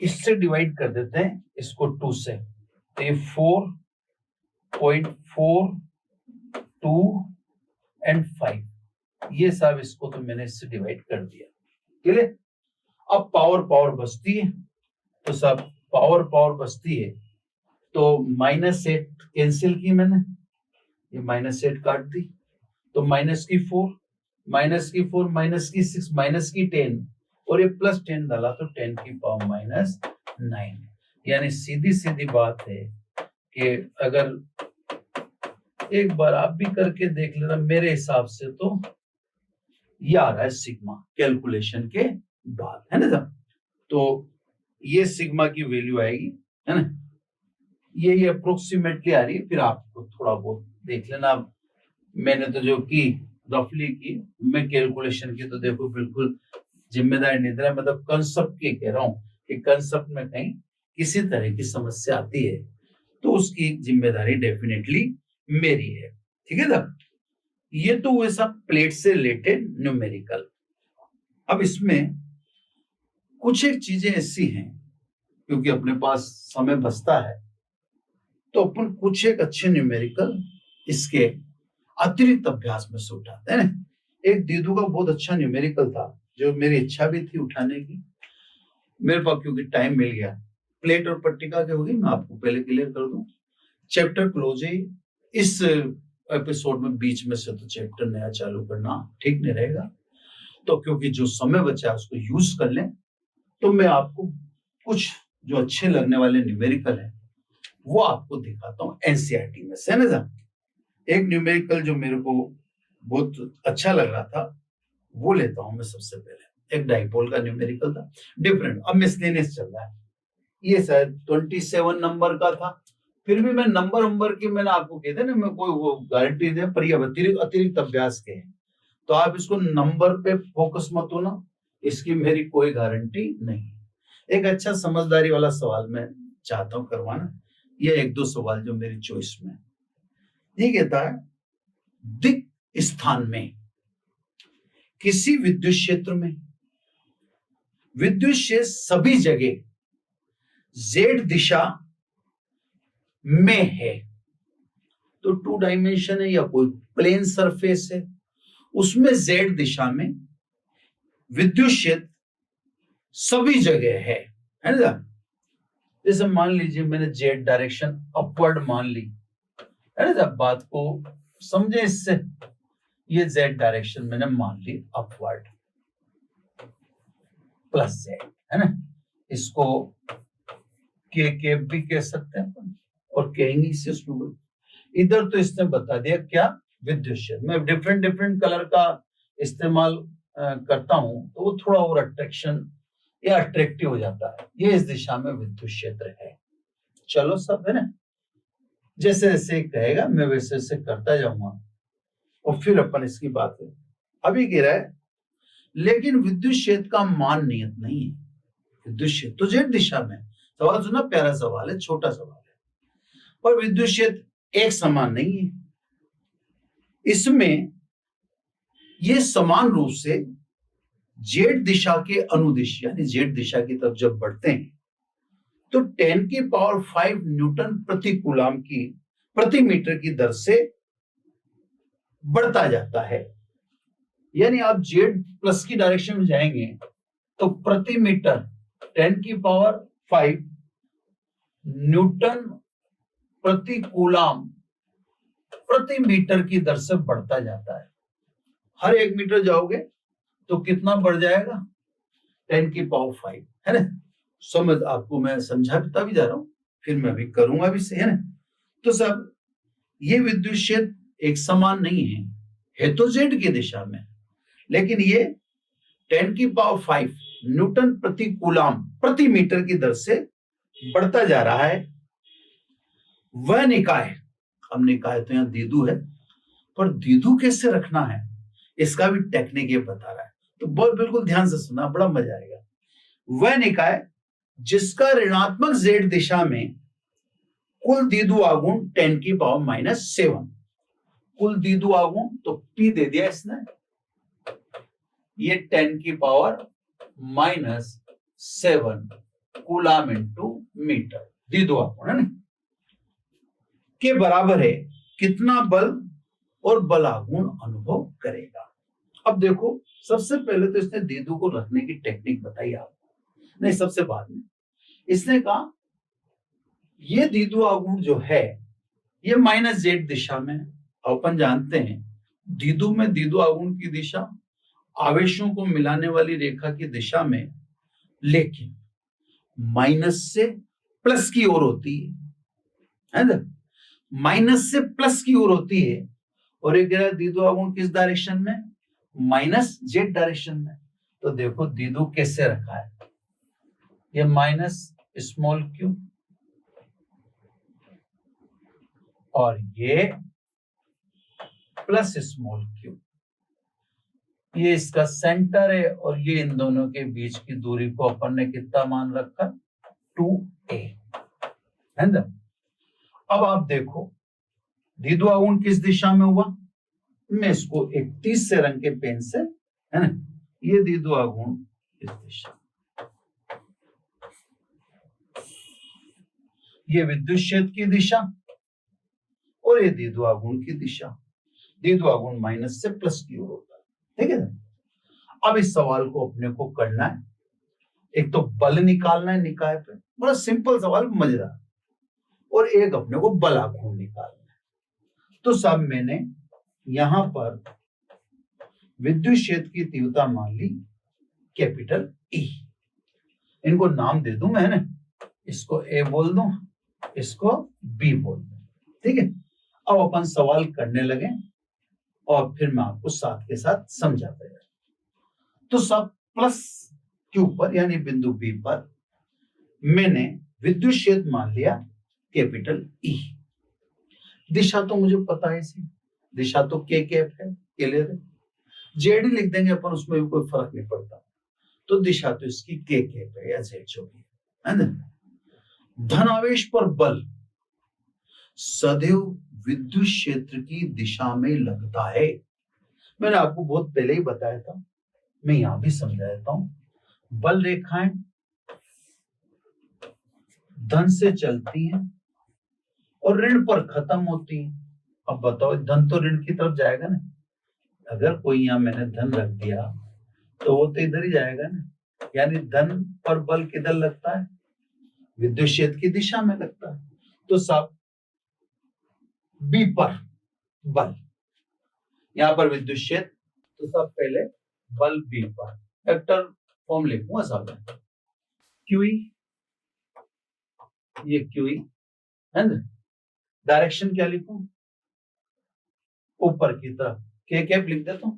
A: इससे डिवाइड कर देते हैं इसको 2 से, तो ये 4.42 एंड 5, ये सब इसको तो मैंने इससे डिवाइड कर दिया, ठीक है? अब पावर बचती है, तो सब पावर बचती है, तो -8 कैंसिल की मैंने, ये -8 काट दी, तो -4 -6 -10, और ये +10 डाला तो 10 की पावर -9। यानी सीधी बात है कि अगर एक बार आप भी करके देख लेना। मेरे हिसाब से तो ये आ रहा है सिग्मा कैलकुलेशन के बाद, है ना साहब। तो ये सिग्मा की वैल्यू आएगी, है ना, ये अप्रोक्सीमेटली आ रही है। फिर आपको थोड़ा बहुत देख लेना। मैंने तो जो की रफली की, मैं कैलकुलेशन की तो देखो बिल्कुल जिम्मेदारी नहीं दे रहा, मतलब कंसेप्ट की कह रहा हूँ कि कंसेप्ट में कहीं किसी तरह की समस्या आती है तो उसकी जिम्मेदारी डेफिनेटली मेरी है, ठीक है ना। ये तो वैसा प्लेट से रिलेटेड न्यूमेरिकल। अब इसमें कुछ एक चीजें ऐसी हैं, क्योंकि अपने पास समय बचता है, तो अपन कुछ एक अच्छे न्यूमेरिकल इसके अतिरिक्त अभ्यास में से उठाते हैं ना। एक दीदू का बहुत अच्छा न्यूमेरिकल था जो मेरी इच्छा भी थी उठाने की, मेरे पास क्योंकि टाइम मिल गया। प्लेट और पट्टिका के होगी, मैं आपको पहले क्लियर कर दूं। चैप्टर क्लोज है इस एपिसोड में, बीच में से तो चैप्टर नया चालू करना ठीक नहीं रहेगा। तो क्योंकि जो समय बचा है उसको यूज कर लें, तो मैं आपको कुछ जो अच्छे लगने वाले न्यूमेरिकल हैं वो आपको दिखाता हूँ एनसीईआरटी में से, है ना साहब। एक न्यूमेरिकल जो मेरे को बहुत अच्छा लग रहा था वो लेता हूं मैं सबसे पहले। एक डाइपोल का न्यूमेरिकल था, डिफरेंट। अब मिसलेनियस चल रहा है, ये शायद 27 नंबर का था। फिर भी मैं नंबर की, मैंने आपको कह दिया ना, मैं कोई वो गारंटी दे, पर ये अतिरिक्त अभ्यास के हैं, तो आप इसको नंबर पे फोकस मत होना, इसकी मेरी कोई गारंटी नहीं। एक अच्छा समझदारी वाला सवाल मैं चाहता हूं करवाना, ये एक दो सवाल जो मेरी चॉइस में। ये कहता है दिक स्थान में किसी विद्युत क्षेत्र में विद्युत क्षेत्र सभी जगह जेड दिशा में है। तो 2 डायमेंशन है या कोई प्लेन सरफेस है, उसमें जेड दिशा में विद्युत क्षेत्र सभी जगह है ना। जैसे मान लीजिए मैंने जेड डायरेक्शन अपवर्ड मान ली, है ना, बात को समझे इससे। ये जेड डायरेक्शन मैंने मान ली अपवर्ड प्लस जेड, है ना। इसको के भी कह सकते हैं और कहेंगे इसे स्टूडेंट। इधर तो इसने बता दिया क्या, विद्युत क्षेत्र। मैं डिफरेंट कलर का इस्तेमाल करता हूं तो वो थोड़ा और अट्रैक्शन या अट्रैक्टिव हो जाता है। ये इस दिशा में विद्युत क्षेत्र है। चलो सब, है ना, जैसे जैसे कहेगा मैं वैसे वैसे करता जाऊंगा और फिर अपन इसकी बात करें। अभी कह रहा है लेकिन विद्युत क्षेत्र का मान नियत नहीं है। विद्युत क्षेत्र तो जेड दिशा में, सवाल सुना, प्यारा सवाल है, छोटा सवाल है, पर विद्युत क्षेत्र एक समान नहीं है। इसमें ये समान रूप से जेड दिशा के अनुदिश, यानी जेड दिशा की तरफ जब बढ़ते हैं तो 10⁵ न्यूटन प्रति कूलाम की प्रति मीटर की दर से बढ़ता जाता है। यानी आप जेड प्लस की डायरेक्शन में जाएंगे तो प्रति मीटर 10⁵ न्यूटन प्रति कूलाम प्रति मीटर की दर से बढ़ता जाता है। हर 1 मीटर जाओगे तो कितना बढ़ जाएगा, 10⁵, है ना। समझ, आपको मैं समझाता भी जा रहा हूं, फिर मैं भी करूंगा भी से, है ना। तो सब ये विद्युत क्षेत्र एक समान नहीं है तो जेड की दिशा में, लेकिन ये 10⁵ न्यूटन प्रति कूलाम प्रति मीटर की दर से बढ़ता जा रहा है। वह निकाय, अब निकाय तो यहां दीदू है, पर दीदू कैसे रखना है इसका भी टेक्निक ये बता रहा है। तो बहुत बिल्कुल ध्यान से सुना, बड़ा मजा आएगा। वह निकाय जिसका ऋणात्मक जेड दिशा में कुल दीदू आघूर्ण 10⁻⁻7, कुल दीदू आघूर्ण तो पी दे दिया इसने, ये 10⁻⁻7 कूलाम इंटू मीटर दीदू आघूर्ण, है ना, के बराबर है। कितना बल और बल आघूर्ण अनुभव करेगा। अब देखो, सबसे पहले तो इसने दीदू को रखने की टेक्निक बताई आपको, नहीं सबसे बाद में इसने कहा ये दीदू आघूर्ण जो है ये -z दिशा में। अपन जानते हैं दीदू में दीदू आघूर्ण की दिशा आवेशों को मिलाने वाली रेखा की दिशा में, लेकिन माइनस से प्लस की ओर होती है ना। माइनस से प्लस की ओर होती है, और एक द्विध्रुव आघूर्ण किस डायरेक्शन में, माइनस जेड डायरेक्शन में। तो देखो द्विध्रुव कैसे रखा है, ये माइनस स्मॉल क्यू और ये प्लस स्मॉल क्यू, ये इसका सेंटर है, और ये इन दोनों के बीच की दूरी को अपन ने कितना मान रखा, 2a है ना। अब आप देखो द्विध्रुव आघूर्ण किस दिशा में हुआ, मैं इसको एक 30 से रंग के पेन से, है ना, ये द्विध्रुव आघूर्ण इस दिशा, ये विद्युत क्षेत्र की दिशा और ये द्विध्रुव आघूर्ण की दिशा। द्विध्रुव आघूर्ण माइनस से प्लस की ओर होता है, ठीक है। अब इस सवाल को अपने को करना है, एक तो बल निकालना है निकाय पे, बड़ा सिंपल सवाल, मजेदार, और एक अपने को बल आघूर्ण निकालना है। तो सब मैंने यहां पर विद्युत क्षेत्र की तीव्रता मान ली कैपिटल E, इनको नाम दे दूं मैं, ना, इसको A बोल दूं, इसको B बोल दूं, ठीक है। अब अपन सवाल करने लगे और फिर मैं आपको साथ के साथ समझाता जाऊं। तो सब प्लस के ऊपर यानी बिंदु B पर मैंने विद्युत क्षेत्र मान लिया कैपिटल E। दिशा तो मुझे पता है, इसी दिशा तो के कैप है, क्लियर, जेड लिख देंगे अपन, उसमें भी कोई फर्क नहीं पड़ता। तो दिशा तो इसकी के कैप है या जेड जो भी है ना। धनावेश पर बल सदैव विद्युत क्षेत्र की दिशा में लगता है। मैंने आपको बहुत पहले ही बताया था, मैं यहां भी समझा देता हूं। बल रेखाएं धन से चलती हैं और ऋण पर खत्म होती हैं। अब बताओ, धन तो ऋण की तरफ जाएगा ना, अगर कोई यहां मैंने धन रख दिया तो वो तो इधर ही जाएगा ना, यानी धन पर बल किधर लगता है, विद्युत क्षेत्र की दिशा में लगता है। तो सब बी पर बल, यहां पर विद्युत क्षेत्र, तो सब पहले बल बी पर वेक्टर फॉर्म लिखूंगा सब, क्यूई, ये क्यूई है ना, डायरेक्शन क्या लिखूं, ऊपर की तरफ के कैप लिख देता हूं,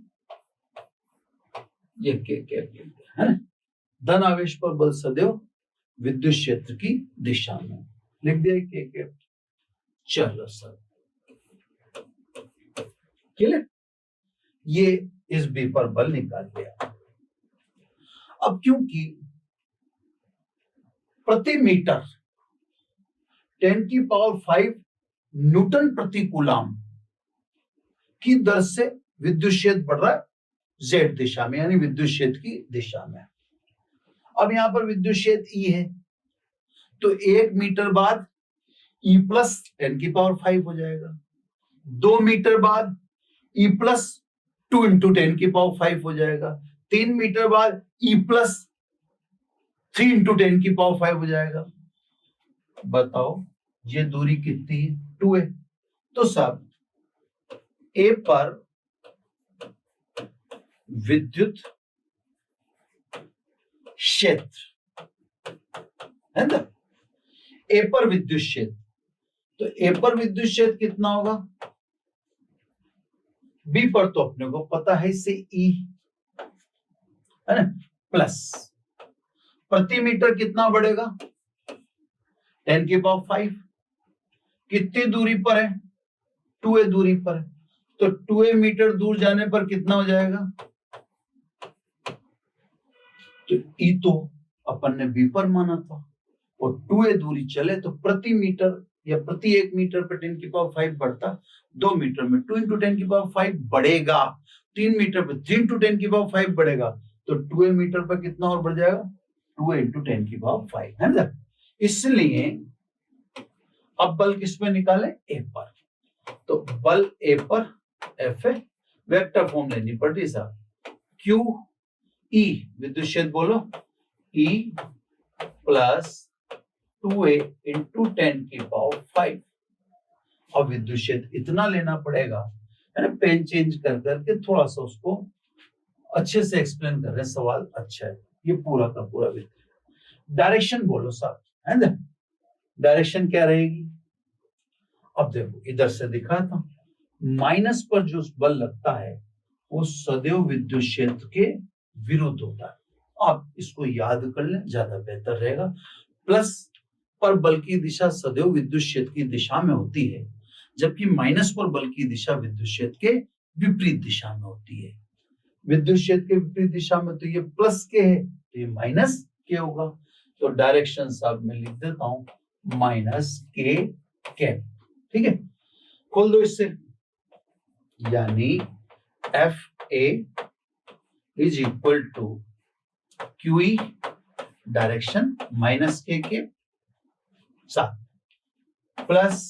A: ये के कैप लिख दिया है ना। धन आवेश पर बल सदैव विद्युत क्षेत्र की दिशा में, लिख दिया के कैप। चलो सर, क्लियर, ये इस बी पर बल निकाल लिया। अब क्योंकि प्रति मीटर 10⁵ न्यूटन प्रति कूलाम की दर से विद्युत क्षेत्र बढ़ रहा है जेड दिशा में, यानी विद्युत क्षेत्र की दिशा में। अब यहां पर विद्युत क्षेत्र E है, तो 1 मीटर बाद E प्लस 10⁵ हो जाएगा, 2 मीटर बाद E प्लस 2 इंटू 10⁵ हो जाएगा, 3 मीटर बाद E प्लस 3 इंटू 10⁵ हो जाएगा। बताओ ये दूरी कितनी है, 2 है। तो सब ए पर विद्युत क्षेत्र है ना, ए पर विद्युत क्षेत्र, तो ए पर विद्युत क्षेत्र कितना होगा, बी पर तो अपने को पता है, इससे ई है ना, प्लस प्रति मीटर कितना बढ़ेगा, 10⁵ कितनी दूरी पर है, 2a दूरी पर है, तो 2a मीटर दूर जाने पर कितना हो जाएगा, तो ई तो अपन ने बी पर माना था, और 2a दूरी चले तो प्रति मीटर या प्रति 1 मीटर पर 10⁵ बढ़ता, 2 मीटर में 2 इंटू 10⁵ बढ़ेगा, 3 मीटर पर 3 इंटू 10⁵ बढ़ेगा, तो 2a मीटर पर कितना और बढ़ जाएगा, 2a इंटू 10⁵ है ना। इसलिए अब बल किस पे निकाले, ए पर, तो बल ए पर एफ है, वेक्टर फॉर्म लेनी पड़ती साहब, क्यू ई विद्युत क्षेत्र बोलो, ई प्लस 2a इंटू 10⁵। अब विद्युत क्षेत्र इतना लेना पड़ेगा, है ना, पेन चेंज कर करके थोड़ा सा उसको अच्छे से एक्सप्लेन कर रहे हैं, सवाल अच्छा है, ये पूरा का पूरा विद्युत। डायरेक्शन बोलो साहब, है ना, डायरेक्शन क्या रहेगी, अब देखो इधर से दिखा था, माइनस पर जो बल लगता है वो सदैव विद्युत क्षेत्र के विरुद्ध होता है। आप इसको याद कर लें, ज्यादा बेहतर रहेगा। प्लस पर बल की दिशा सदैव विद्युत क्षेत्र की दिशा में होती है, जबकि माइनस पर बल की दिशा विद्युत क्षेत्र के विपरीत दिशा में होती है। विद्युत क्षेत्र के विपरीत दिशा में तो ये प्लस के है, तो ये माइनस के होगा। तो डायरेक्शन साहब मैं लिख देता हूं माइनस के कैप। ठीक है, खोल दो इससे, यानी F A is equal to Q E direction minus के साथ plus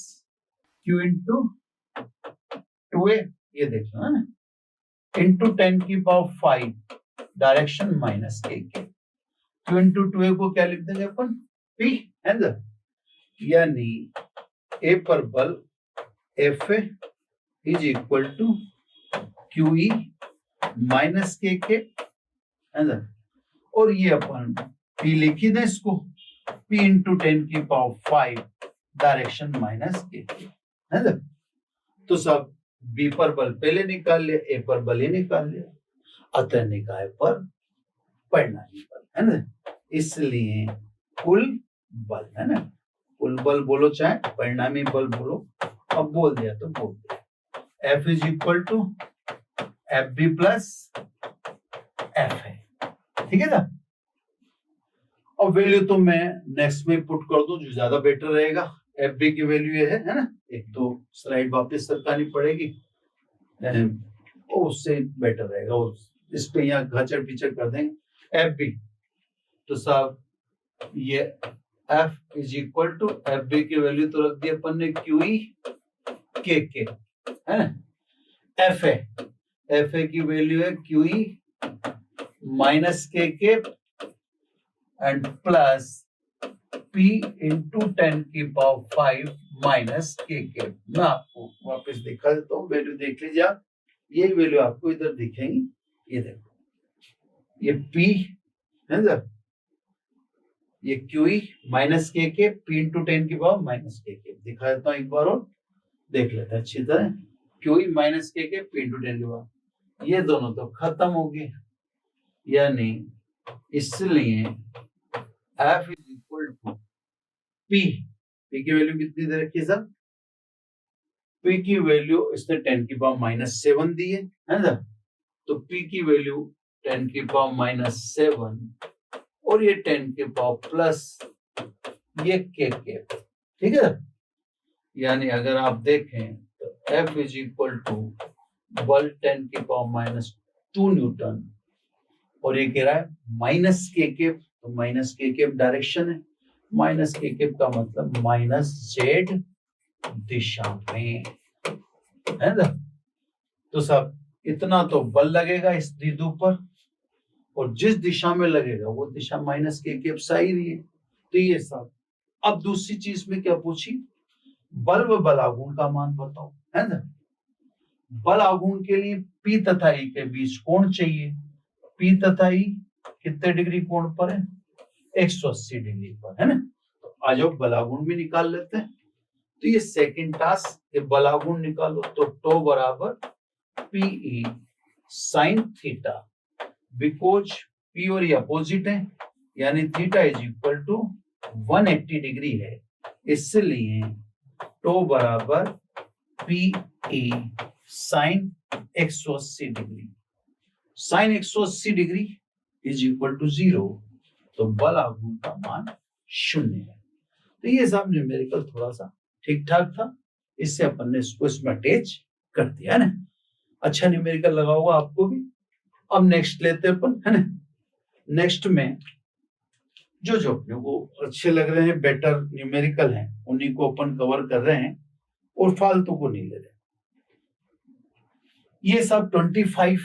A: Q into two A, ये देख लो ना, इंटू 10 की पावर 5 डायरेक्शन माइनस के। क्यू इंटू टू ए को क्या लिख देंगे अपन, पी है ना, यानी ए पर बल F A is equal to Q E minus के है ना, और ये अपन पी लिख ही दें इसको, पी इंटू 10 की पावर 5 डायरेक्शन माइनस के है ना। तो सब बी पर बल पहले निकाल लिया, ए पर बल ही निकाल लिया, अतः निकाय पर परिणामी बल है ना, इसलिए कुल बल है ना, कुल बल बोलो चाहे परिणामी बल बोलो, अब बोल दिया तो बोल दिया। F is equal to F B plus F है, ठीक है ना। और वैल्यू तो मैं नेक्स्ट में पुट कर दूं जो ज्यादा बेटर रहेगा। एफ बी की वैल्यू ये है ना, एक तो स्लाइड वापस सरकानी पड़ेगी, उससे बेटर रहेगा, इस पे यहाँ घचड़ पिचड़ कर देंगे एफ बी। तो साहब ये F is equal to F B की वैल्यू तो रख दी अपन ने क्यू ई के है ना, एफ ए की वैल्यू है क्यू ई माइनस के एंड प्लस P इंटू 10 की पावर 5 माइनस के। मैं आपको वापस दिखा देता हूँ, वैल्यू देख लीजिए आप, ये वैल्यू आपको इधर दिखेंगी, ये देखो, ये P है ना, ये QE माइनस के P इंटू 10 की पावर माइनस के दिखा देता हूँ एक बार और देख लेते हैं अच्छी तरह। QE माइनस के P इंटू 10 की पावर, ये दोनों तो खत्म हो गए, यानी इसलिए F is equal to P की वैल्यू कितनी दे रखी है सर, P की वैल्यू इसने 10 की पावर माइनस 7 दी है ना, तो P की वैल्यू 10 की पावर माइनस 7 और ये 10 के पावर प्लस ये के, ठीक है। यानी अगर आप देखें तो F इज इक्वल टू बल 10 की पावर माइनस 2 न्यूटन और ये कह रहा है माइनस के, तो माइनस के डायरेक्शन है, माइनस के का मतलब माइनस जेड दिशा में है ना। तो सब इतना तो बल लगेगा इस द्विध्रुव पर, और जिस दिशा में लगेगा वो दिशा माइनस के साई रही है, तो ये सब। अब दूसरी चीज में क्या पूछी, बल व बलागुण का मान बताओ है ना। बल आघूर्ण के लिए P तथा E के बीच कोण चाहिए, P तथा E कितने डिग्री कोण पर है, 180 डिग्री पर है ना। तो आज अब बलागुण भी निकाल लेते हैं, तो ये सेकंड टास्क, ये बलागुण निकालो, तो टो बराबर PE sine theta, because P और ये अपोजिट है, यानी theta is equal to 180 degree है, इसलिए टो बराबर PE sine 180 degree, sine 180 degree is equal to 0, तो बल आघूर्ण का मान 0 है। तो ये सब न्यूमेरिकल थोड़ा सा ठीक ठाक था, इससे अपन ने इसको इसमें अटैच कर दिया है ना। अच्छा न्यूमेरिकल लगा होगा आपको भी। अब नेक्स्ट लेते हैं अपन है ना। नेक्स्ट में जो जो अपने को अच्छे लग रहे हैं, बेटर न्यूमेरिकल हैं, उन्हीं को अपन कवर कर रहे हैं और फालतू को नहीं ले रहे। ये सब 25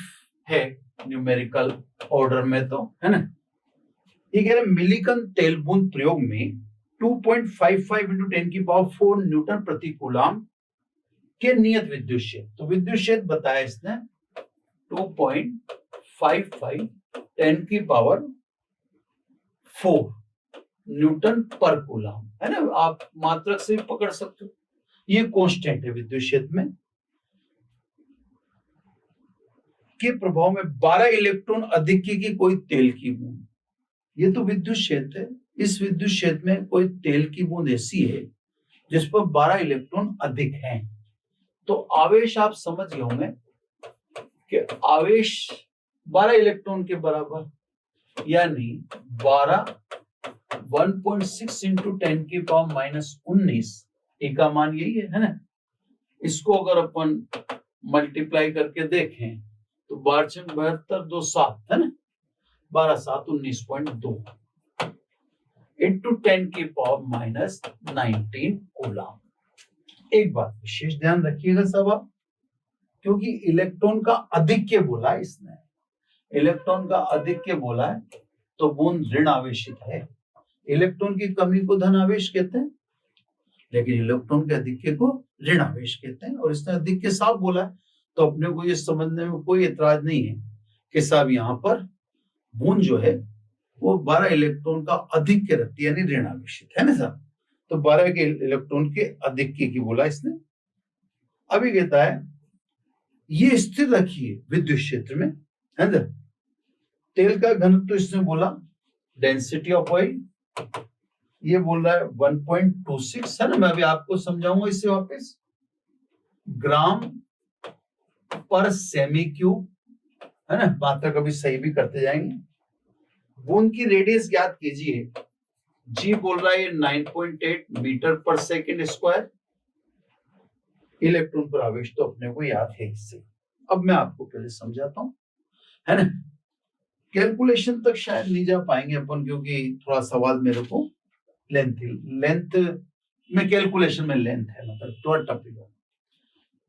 A: है न्यूमेरिकल ऑर्डर में, तो है ना। ये कह रहे मिलिकन तेल बूंद प्रयोग में 2.55 इंटू 10 की पावर 4 न्यूटन प्रति कूलाम के नियत विद्युत क्षेत्र, तो विद्युत क्षेत्र बताया इसने 2.55 10 की पावर 4 न्यूटन पर कूलाम है ना। आप मात्रक से भी पकड़ सकते हो, ये कांस्टेंट है विद्युत क्षेत्र में के प्रभाव में 12 इलेक्ट्रॉन अधिक की कोई तेल की बूंद। ये तो विद्युत क्षेत्र है, इस विद्युत क्षेत्र में कोई तेल की बूंद ऐसी है जिस पर 12 इलेक्ट्रॉन अधिक हैं। तो आवेश आप समझ गए होंगे कि आवेश 12 इलेक्ट्रॉन के बराबर, यानी 12 1.6 इंटू 10 की पावर -19 का मान यही है ना। इसको अगर अपन मल्टीप्लाई करके देखें तो 12 72 2 7 है ना, 12 7 19.2 इंटू 10 की पावर -19 कूलम। एक बात विशेष ध्यान रखिएगा सब आप, क्योंकि इलेक्ट्रॉन का अधिक्य बोला इसने, इलेक्ट्रॉन का अधिक्य बोला है तो बूंद ऋण आवेशित है। इलेक्ट्रॉन की कमी को धन आवेश कहते हैं, लेकिन इलेक्ट्रॉन के अधिक्य को ऋण आवेश कहते हैं। और इसने अधिक्य साफ बोला है, तो अपने को ये समझने में कोई एतराज नहीं है कि साहब यहाँ पर बूंद जो है वो 12 इलेक्ट्रॉन का अधिक्य रखती है, यानी ऋण आवेशित है ना साहब। तो 12 के इलेक्ट्रॉन के अधिक्य की बोला इसने। अभी कहता है ये स्थिर रखिए विद्युत क्षेत्र में, है ना। तेल का घनत्व तो इसने बोला डेंसिटी ऑफ ऑयल, ये बोल रहा है 1.26 है ना। मैं अभी आपको समझाऊंगा इससे वापस, ग्राम पर सेमी क्यूब है ना, मात्रा कभी सही भी करते जाएंगे। बूंद की रेडियस ज्ञात कीजिए, जी बोल रहा है 9.8 मीटर पर सेकेंड स्क्वायर। इलेक्ट्रॉन पर आवेश तो अपने को याद है इससे। अब मैं आपको पहले समझाता हूं, है ना। कैलकुलेशन तक शायद नहीं जा पाएंगे अपन, क्योंकि थोड़ा सवाल मेरे को लेंथ में, कैलकुलेशन में लेंथ है, मतलब थोड़ा टफ है।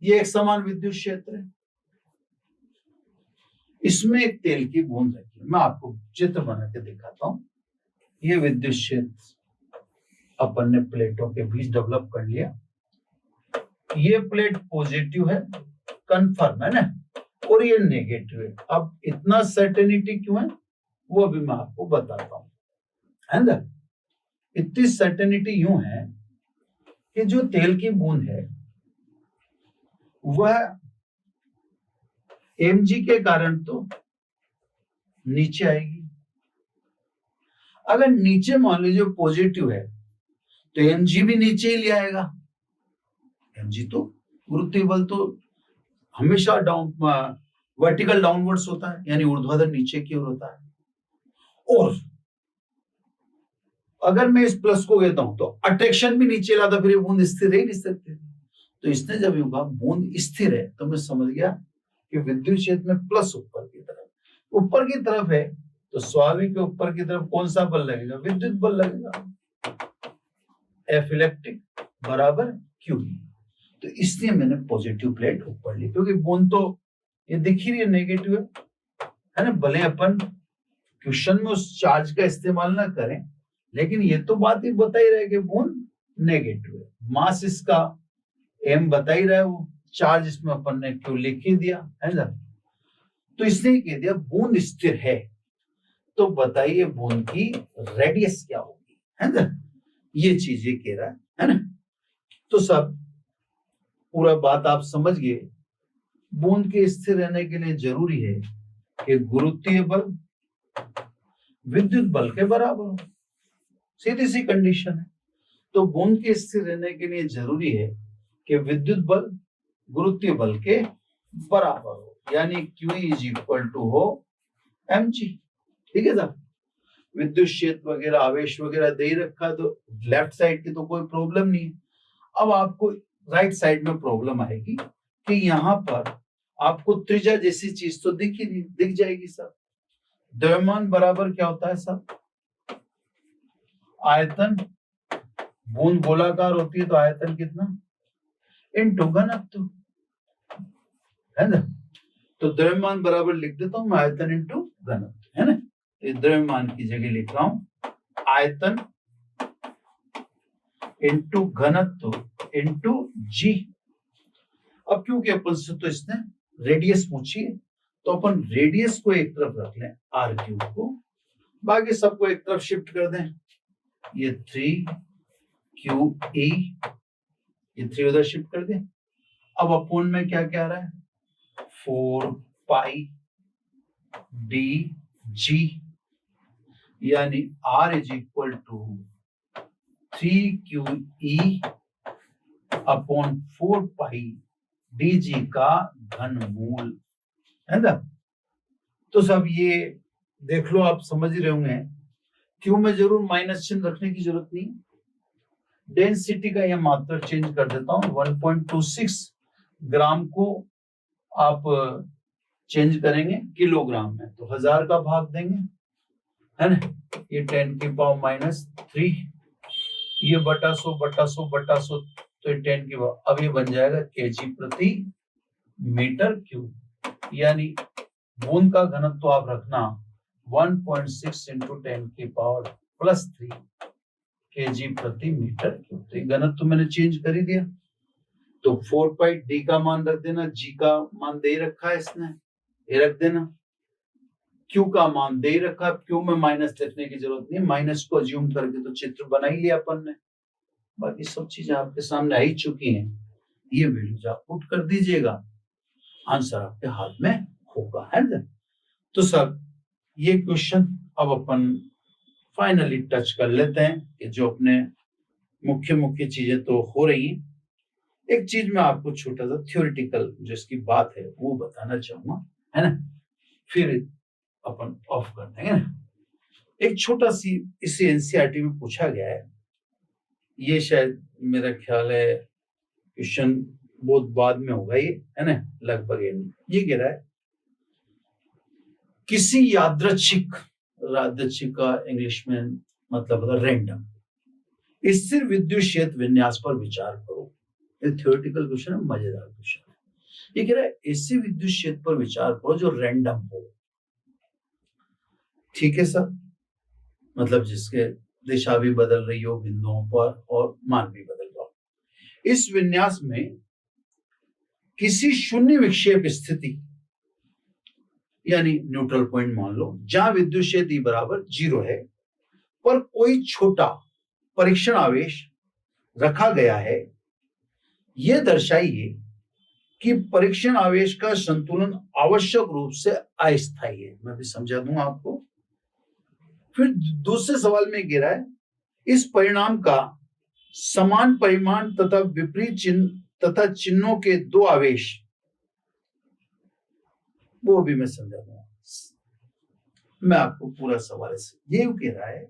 A: ये एक समान विद्युत क्षेत्र है, इसमें एक तेल की बूंद रखी है। मैं आपको चित्र बना के दिखाता हूं। ये विद्युत क्षेत्र अपन ने प्लेटों के बीच डेवलप कर लिया। ये प्लेट पॉजिटिव है, कंफर्म है ना, और ये नेगेटिव है। अब इतना सर्टेनिटी क्यों है वो अभी मैं आपको बताता हूं, है ना। इतनी सर्टेनिटी यूं है कि जो तेल की बूंद है वह mg के कारण तो नीचे आएगी। अगर नीचे मान लीजिए पॉजिटिव है तो mg भी नीचे ही ले आएगा। mg तो गुरुत्वीय बल तो हमेशा वर्टिकल डाउनवर्ड्स होता है, यानी ऊर्ध्वाधर नीचे की ओर होता है। और अगर मैं इस प्लस को कहता हूं तो अट्रैक्शन भी नीचे लाता, फिर ये बूंद स्थिर रह नहीं सकती। तो इसने जब यूं कहा बूंद स्थिर है, तो मैं समझ गया कि विद्युत क्षेत्र में प्लस ऊपर की तरफ है, तो स्वाभाविक ऊपर की तरफ कौन सा बल लगेगा, विद्युत बल लगेगा। एफ इलेक्ट्रिक बराबर क्यू। तो इसलिए मैंने पॉजिटिव प्लेट ऊपर ली, क्योंकि बूंद तो ये दिख ही रही है नेगेटिव है ना। भले अपन क्वेश्चन में उस चार्ज का इस्तेमाल ना करें, लेकिन ये तो बात ही बता ही रहे कि बूंद नेगेटिव है। मास इसका m बता ही रहा है, वो चार्ज इसमें अपन ने क्यों लिख ही दिया, है ना। तो इसने ही कह दिया बूंद स्थिर है, तो बताइए बूंद की रेडियस क्या होगी, है ना। ये चीज ये कह रहा है ना। तो सब पूरा बात आप समझ गए। बूंद के स्थिर रहने के लिए जरूरी है कि गुरुत्वीय बल विद्युत बल के बराबर हो, सीधी सी कंडीशन है। तो बूंद के स्थिर रहने के लिए जरूरी है कि विद्युत बल गुरुत्वीय बल के बराबर हो, यानी Q इज इक्वल टू हो mg। ठीक है साहब। विद्युत क्षेत्र वगैरह आवेश वगैरह दे ही रखा, तो लेफ्ट साइड की तो कोई प्रॉब्लम नहीं है। अब आपको राइट साइड में प्रॉब्लम आएगी कि यहाँ पर आपको त्रिज्या जैसी चीज तो दिख जाएगी साहब। द्रव्यमान बराबर क्या होता है साहब, आयतन। बूंद गोलाकार होती है तो आयतन कितना इनटू घनत्व, है ना। तो द्रव्यमान बराबर लिख देता हूं मैं आयतन इनटू घनत्व, है ना। तो द्रव्यमान की जगह लिख रहा हूं आयतन इनटू घनत्व इनटू जी। अब क्योंकि अपन से तो इसने रेडियस पूछी है, तो अपन रेडियस को एक तरफ रख लें, आर क्यूब को, बाकी सबको एक तरफ शिफ्ट कर दें। ये 3 QE ये 3 उधर शिफ्ट कर दे। अब अपोन में क्या क्या आ रहा है, 4 पाई डी जी, यानी R is equal to 3QE upon 4 pi D G का घनमूल, है ना। तो सब ये देख लो, आप समझ ही रहे होंगे। क्यू में जरूर माइनस चिन्ह रखने की जरूरत नहीं। डेंसिटी का यह मात्रा चेंज कर देता हूं, 1.26 ग्राम को आप चेंज करेंगे किलोग्राम में, तो 1000 का भाग देंगे, है ना। ये 10 की पावर माइनस 3, ये बटा 100 बटा 100 बटा 100, तो ये 10 की पावर, अब ये बन जाएगा केजी प्रति मीटर क्यूब, यानी बूंद का घनत्व तो आप रखना 1.6 इंटू 10 की पावर प्लस 3 केजी प्रति मीटर क्यूब। तो ये घनत्व तो मैंने चेंज कर ही दिया, तो 4 पाई डी का मान रख देना, जी का मान दे रखा है इसने, ये रख देना, क्यू का मान दे रखा है, क्यू में माइनस लिखने की जरूरत नहीं, माइनस को अज्यूम करके तो चित्र बना ही लिया अपन ने। बाकी सब चीजें आपके सामने आ ही चुकी हैं, ये वैल्यूज आप पुट कर दीजिएगा, आंसर आपके हाथ में होगा, है ना। तो सर ये क्वेश्चन अब अपन फाइनली टच कर लेते हैं कि जो अपने मुख्य मुख्य चीजें तो हो रही हैं, एक चीज मैं आपको छोटा सा थ्योरेटिकल जो इसकी बात है वो बताना चाहूंगा, है ना, फिर अपन ऑफ कर देंगे ना। एक छोटा सी इसे एनसीईआरटी में पूछा गया है, ये शायद मेरा ख्याल है क्वेश्चन बहुत बाद में होगा ये, है ना, लगभग ये कह रहा है किसी यादृच्छिक का इंग्लिश में मतलब होता है रैंडम स्थिर विद्युत क्षेत्र विन्यास पर विचार करो। ये थ्योरेटिकल क्वेश्चन है, मजेदार क्वेश्चन है। ये कह रहा है ऐसे विद्युत क्षेत्र पर विचार करो जो रैंडम हो, ठीक है सर, मतलब जिसके दिशा भी बदल रही हो बिंदुओं पर और मान भी बदल रहा हो। इस विन्यास में किसी शून्य विक्षेप स्थिति यानी न्यूट्रल पॉइंट मान लो, जहां विद्युत क्षेत्र E बराबर 0 है पर कोई छोटा परीक्षण आवेश रखा गया है, यह दर्शाइए कि परीक्षण आवेश का संतुलन आवश्यक रूप से अस्थायी है। मैं भी समझा दूंगा आपको। फिर दूसरे सवाल में कह रहा है इस परिणाम का समान परिमाण तथा विपरीत चिन्ह तथा चिन्हों के दो आवेश, वो भी मैं समझा दूंगा। मैं आपको पूरा सवाल से ये कह रहा है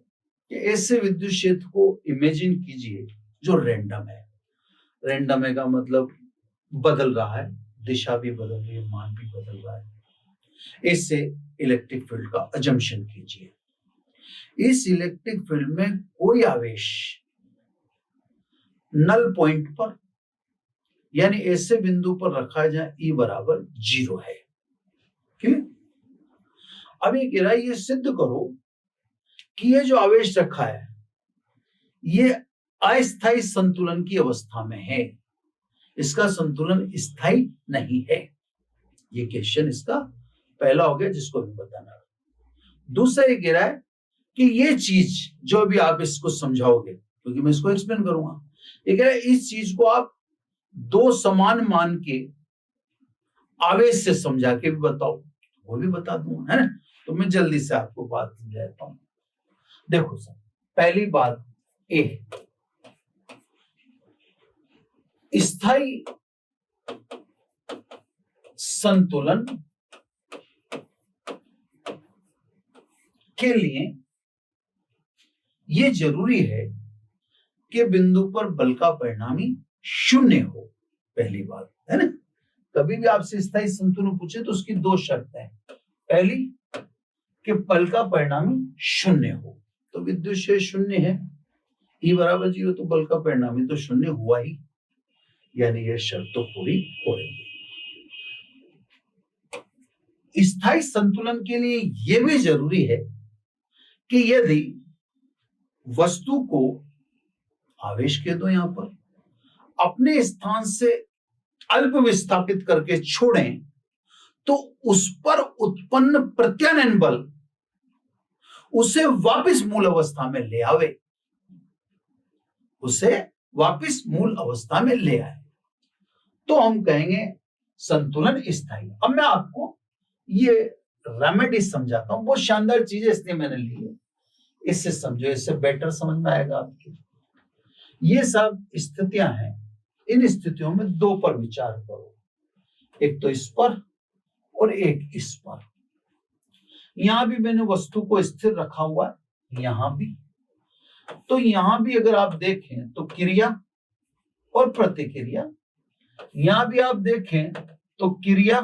A: कि ऐसे विद्युत क्षेत्र को इमेजिन कीजिए जो रैंडम है। रैंडम है का मतलब बदल रहा है, दिशा भी बदल रही है, मान भी बदल रहा है। इससे इलेक्ट्रिक फील्ड का अजम्पशन कीजिए। इस इलेक्ट्रिक फील्ड में कोई आवेश नल पॉइंट पर यानी ऐसे बिंदु पर रखा है जहां E बराबर 0 है। अब ये कह रहा है ये सिद्ध करो कि ये जो आवेश रखा है ये अस्थायी संतुलन की अवस्था में है, इसका संतुलन स्थायी नहीं है। ये क्वेश्चन इसका पहला हो गया जिसको भी बताना। दूसरा ये कह रहा है कि ये चीज जो अभी आप इसको समझाओगे, क्योंकि मैं इसको एक्सप्लेन करूंगा, ये कह रहा है इस चीज को आप दो समान मान के आवेश से समझा के भी बताओ, वो भी बता दूंगा, है ना। तो मैं जल्दी से आपको बात समझाता हूं। देखो सर, पहली बात ए, स्थायी संतुलन के लिए यह जरूरी है कि बिंदु पर बल का परिणामी शून्य हो। पहली बात है ना, कभी भी आपसे स्थायी संतुलन पूछे तो उसकी दो शर्तें हैं। पहली कि बल का परिणामी शून्य हो, तो विद्युत क्षेत्र शून्य है, E बराबर 0, तो बल का परिणामी तो शून्य हुआ ही, यानी यह शर्त तो पूरी हो रही है। स्थायी संतुलन के लिए यह भी जरूरी है कि यदि वस्तु को आवेश के दो यहां पर अपने स्थान से अल्प विस्थापित करके छोड़ें तो उस पर उत्पन्न प्रत्यानयन बल उसे वापस मूल अवस्था में ले आवे, उसे वापिस मूल अवस्था में ले आए तो हम कहेंगे संतुलन स्थायी। अब मैं आपको ये रेमेडी समझाता हूं, बहुत शानदार चीज है इसलिए मैंने ली है, इससे समझो, इससे बेटर समझ में आएगा आपके। ये सब स्थितियां हैं, इन स्थितियों में दो पर विचार करो, एक तो इस पर और एक इस पर। यहां भी मैंने वस्तु को स्थिर रखा हुआ है, यहां भी। तो यहां भी अगर आप देखें तो क्रिया और प्रतिक्रिया, यहां भी आप देखें तो क्रिया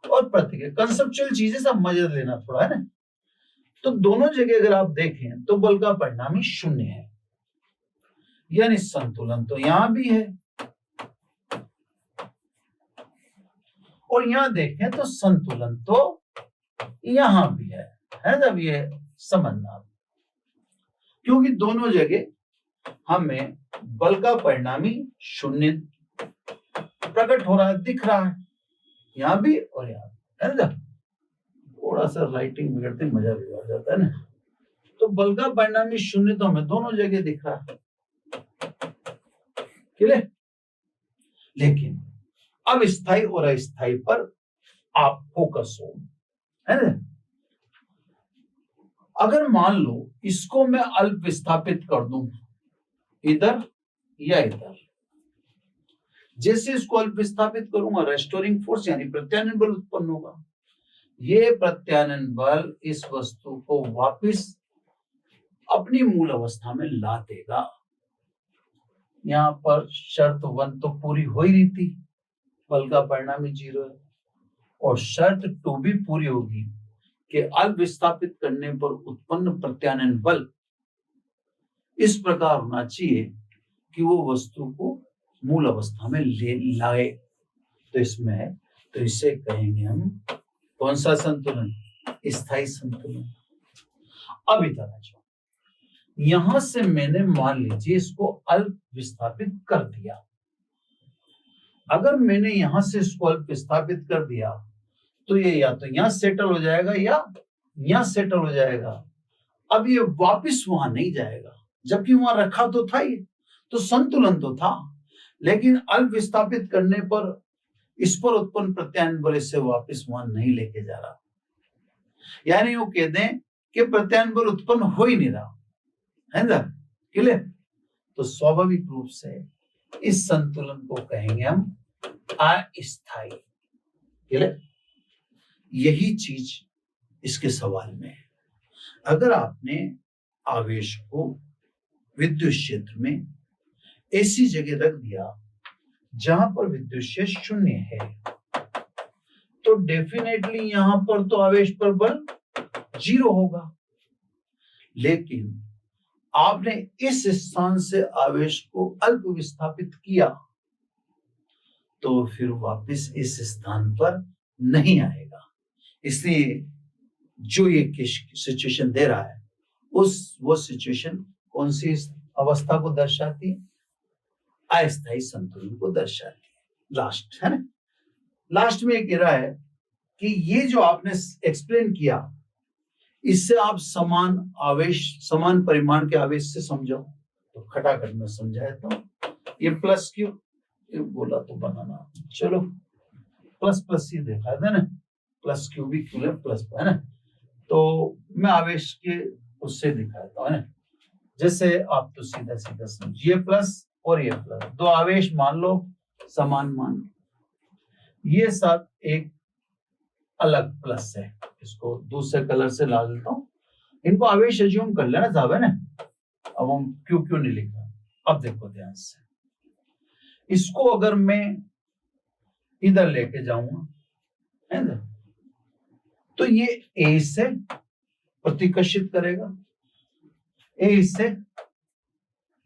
A: और प्रतिक्रिया, कंसेप्चुअल चीजें सब मजा लेना थोड़ा है ना। तो दोनों जगह अगर आप देखें तो बल का परिणामी शून्य है, यानी संतुलन तो यहां भी है और यहां देखें तो संतुलन तो यहां भी है जब ये समझना, क्योंकि दोनों जगह हमें बल का परिणामी शून्य प्रकट हो रहा है, दिख रहा है, यहां भी और यहां भी, है ना। थोड़ा सा राइटिंग बिगड़ते मजा बिगड़ जाता है ना। तो बल का परिणामी शून्य तो हमें दोनों जगह दिख रहा है, क्लियर। लेकिन अब स्थायी और अस्थायी पर आप फोकस हो, है ना। अगर मान लो इसको मैं अल्प विस्थापित कर दूं इधर या इधर, जैसे इसको अल्प विस्थापित करूंगा रेस्टोरिंग फोर्स यानी प्रत्यानयन बल उत्पन्न होगा। ये प्रत्यानयन बल इस वस्तु को वापस अपनी मूल अवस्था में ला देगा। यहां पर शर्त 1 तो पूरी हो ही रही थी, बल का परिणामी 0 है, और शर्त 2 भी पूरी होगी कि अल्प विस्थापित करने पर उत्पन्न प्रत्यानयन बल इस प्रकार होना चाहिए कि वो वस्तु को मूल अवस्था में ले लाए। तो इसमें तो इसे कहेंगे हम कौन सा संतुलन, स्थायी संतुलन। अब इधर आ जाओ, यहां से मैंने मान लीजिए इसको अल्प विस्थापित कर दिया। अगर मैंने यहां से इसको अल्प विस्थापित कर दिया तो ये या तो यहां सेटल हो जाएगा या यहां सेटल हो जाएगा। अब ये वापस वहां नहीं जाएगा, जबकि वहां रखा तो था ये, तो संतुलन तो था, लेकिन अल्प विस्थापित करने पर इस पर उत्पन्न प्रत्यानयन बल से वापस वहां नहीं लेके जा रहा, यानी वो कह दें कि प्रत्यानयन बल उत्पन्न हो ही नहीं रहा, है ना, क्लियर। तो स्वाभाविक रूप से इस संतुलन को कहेंगे हम अस्थायी, क्लियर। यही चीज इसके सवाल में है। अगर आपने आवेश को विद्युत क्षेत्र में ऐसी जगह रख दिया जहां पर विद्युत क्षेत्र शून्य है, तो डेफिनेटली यहां पर तो आवेश पर बल 0 होगा। लेकिन आपने इस स्थान से आवेश को अल्प विस्थापित किया तो फिर वापस इस स्थान पर नहीं आएगा। इसलिए जो ये सिचुएशन दे रहा है वो सिचुएशन कौन सी अवस्था को दर्शाती है, अस्थायी संतुलन को दर्शाती है। लास्ट है ना, लास्ट में कह रहा है कि ये जो आपने एक्सप्लेन किया इससे आप समान आवेश, समान परिमाण के आवेश से समझो। तो खटाखट में समझाया तो ये प्लस क्यू, ये बोला तो बनाना, चलो प्लस प्लस ही देखा था ना, प्लस क्यू भी क्यू है प्लस है ना। तो मैं आवेश के उससे दिखाता हूं, जैसे आप तो सीधा सीधा समझिए, प्लस और ये प्लस, दो आवेश मान लो समान मान, ये सब एक अलग प्लस है, इसको दूसरे कलर से ला देता हूं, इनको आवेश अज्यूम कर लेना साहब, है ना। अब हम क्यू क्यू नहीं लिखा। अब देखो ध्यान से, इसको अगर मैं इधर लेके जाऊंगा, है ना, तो ये ए से प्रतिकर्षित करेगा, ए से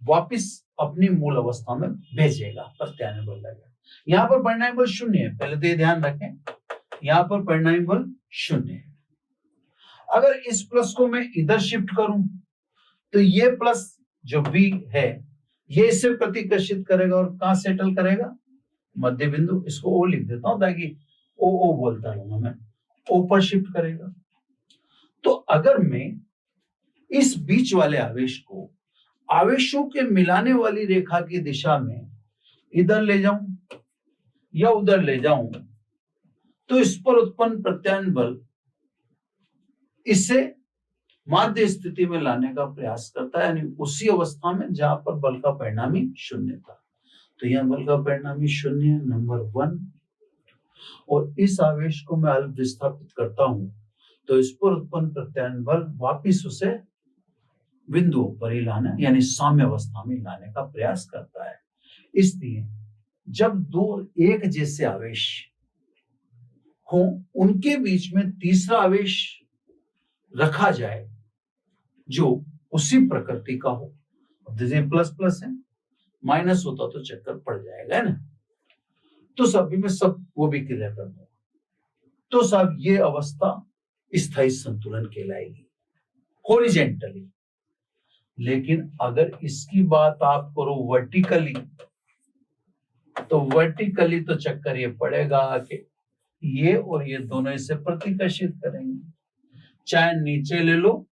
A: वापिस अपनी मूल अवस्था में भेजेगा, प्रत्यानयन बल लगेगा। यहां पर परिणामी बल 0 है, पहले तो ये ध्यान रखें, यहां पर परिणामी बल 0 है। अगर इस प्लस को मैं इधर शिफ्ट करूं तो ये प्लस जो बी है ये इसे प्रतिकर्षित करेगा और कहां सेटल करेगा, मध्य बिंदु। इसको ओ लिख देता हूं ताकि ओ ओ बोलता रहूंगा मैं, ओ पर शिफ्ट करेगा। तो अगर मैं इस बीच वाले आवेश को आवेशों के मिलाने वाली रेखा की दिशा में इधर ले जाऊं या उधर ले जाऊं तो इस पर उत्पन्न प्रत्यानयन बल इसे माध्य स्थिति में लाने का प्रयास करता है, यानी उसी अवस्था में जहां पर बल का परिणामी शून्य था। तो यह बल का परिणामी शून्य है, नंबर 1। और इस आवेश को मैं अल्प विस्थापित करता हूं तो इस पर उत्पन्न प्रत्यानयन बल वापिस उसे बिंदुओं पर ही लाना यानी साम्य अवस्था में लाने का प्रयास करता है। इसलिए जब दो एक जैसे आवेश हो उनके बीच में तीसरा आवेश रखा जाए जो उसी प्रकृति का हो। जैसे प्लस प्लस है, माइनस होता तो चक्कर पड़ जाएगा, है ना। तो सभी में सब वो भी क्लियर कर दूंगा। तो सब ये अवस्था स्थायी संतुलन कहलाएगी हॉरिजेंटली। लेकिन अगर इसकी बात आप करो वर्टिकली तो वर्टिकली तो चक्कर ये पड़ेगा कि ये और ये दोनों इसे प्रतिकर्षित करेंगे। चाहे नीचे ले लो,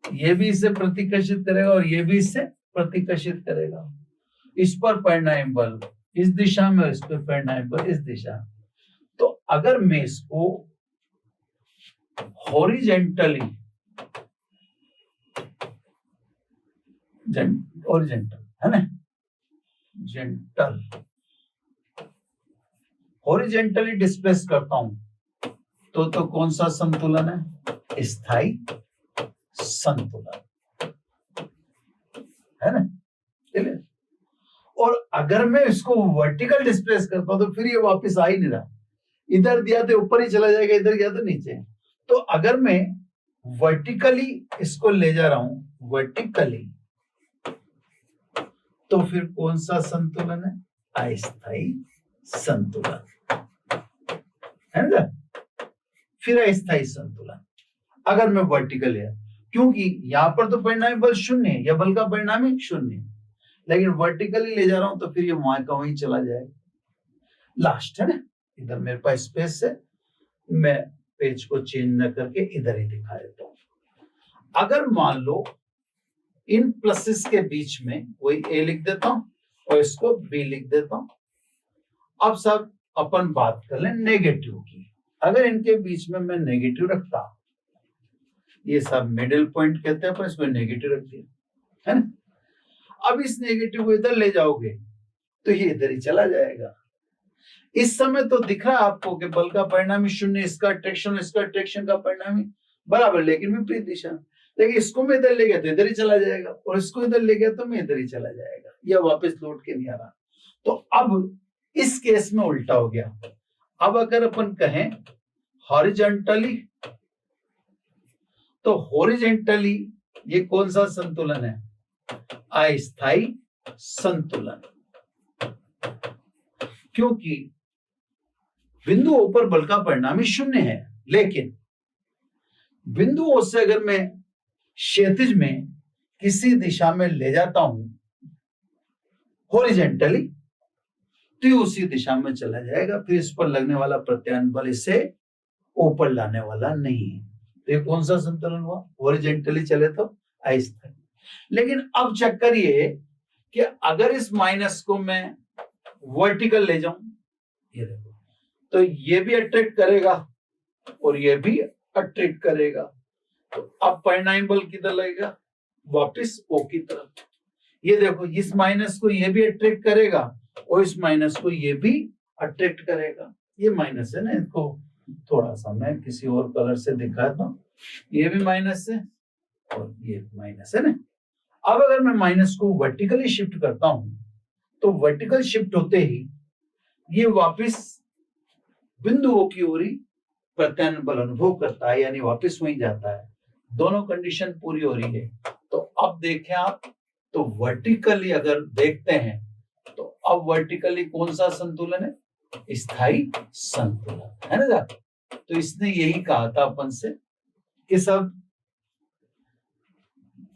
A: ये भी इसे प्रतिकर्षित करेगा और ये भी इससे प्रतिकर्षित करेगा। इस पर परिणामी बल इस दिशा में, इस पर परिणामी बल इस दिशा। तो अगर मैं इसको हॉरिजेंटली हॉरिजेंटल है ना, जेंटल हॉरिजेंटली डिस्प्लेस करता हूं तो कौन सा संतुलन है? स्थायी संतुलन, है ना। चलिए, और अगर मैं इसको वर्टिकल डिस्प्लेस करता हूं तो फिर ये वापस आ ही नहीं रहा। इधर दिया तो ऊपर ही चला जाएगा, इधर गया तो नीचे। तो अगर मैं वर्टिकली इसको ले जा रहा हूं वर्टिकली तो फिर कौन सा संतुलन है? अस्थायी संतुलन, है ना। फिर अस्थायी संतुलन अगर मैं वर्टिकल है, क्योंकि यहां पर तो परिणामी बल शून्य है या बल का परिणामी शून्य है, लेकिन वर्टिकली ले जा रहा हूं तो फिर ये वहां का वहीं चला जाएगा। लास्ट है ना, इधर मेरे पास स्पेस है, मैं पेज को चेंज न करके इधर ही दिखा देता हूं। अगर मान लो इन प्लसेस के बीच में वही ए लिख देता हूं और इसको बी लिख देता हूं। अब सब अपन बात कर लें नेगेटिव की। अगर इनके बीच में मैं नेगेटिव रखता, ये सब मिडिल पॉइंट कहते हैं, पर इसमें नेगेटिव रख दिया, है ना। अब इस नेगेटिव को इधर ले जाओगे तो ये इधर ही चला जाएगा। इस समय तो दिख रहा है आपको कि बल का परिणामी शून्य, इसका ट्रैक्शन का परिणामी बराबर, लेकिन विपरीत दिशा। लेकिन इसको मैं इधर ले गया तो इधर ही चला जाएगा, और इसको इधर ले गया तो मैं इधर ही चला जाएगा, या वापस लौट के नहीं आ रहा। तो अब इस केस में उल्टा हो गया। अब अगर अपन कहें हॉरिजॉन्टली, तो हॉरिजॉन्टली ये कौन सा संतुलन है? अस्थायी संतुलन। क्योंकि बिंदुओं पर बल का परिणामी शून्य है, लेकिन बिंदुओं से अगर मैं क्षैतिज में किसी दिशा में ले जाता हूं हॉरिजॉन्टली तो उसी दिशा में चला जाएगा। फिर इस पर लगने वाला प्रत्यानयन बल इसे ऊपर लाने वाला नहीं है। तो ये कौन सा संतुलन हुआ? हॉरिजॉन्टली चले तो अस्थायी। लेकिन अब चक्कर ये है कि अगर इस माइनस को मैं वर्टिकल ले जाऊं, ये देखो, तो ये भी अट्रैक्ट करेगा और ये भी अट्रैक्ट करेगा। तो अब परिणामी बल किधर लगेगा? वापस ओ की तरफ। ये देखो, इस माइनस को ये भी अट्रैक्ट करेगा और इस माइनस को ये भी अट्रैक्ट करेगा। ये माइनस है ना, इसको थोड़ा सा मैं किसी और कलर से दिखाता हूं। ये भी माइनस है और ये माइनस है ना। अब अगर मैं माइनस को वर्टिकली शिफ्ट करता हूं तो वर्टिकल शिफ्ट होते ही ये वापस बिंदुओं की ओर ही प्रत्यानयन बल अनुभव करता है, यानी वापस वहीं जाता है। दोनों कंडीशन पूरी हो रही है। तो अब देखें आप, तो वर्टिकली अगर देखते हैं तो अब वर्टिकली कौन सा संतुलन है? स्थायी संतुलन, है ना। तो इसने यही कहा था अपन से कि सब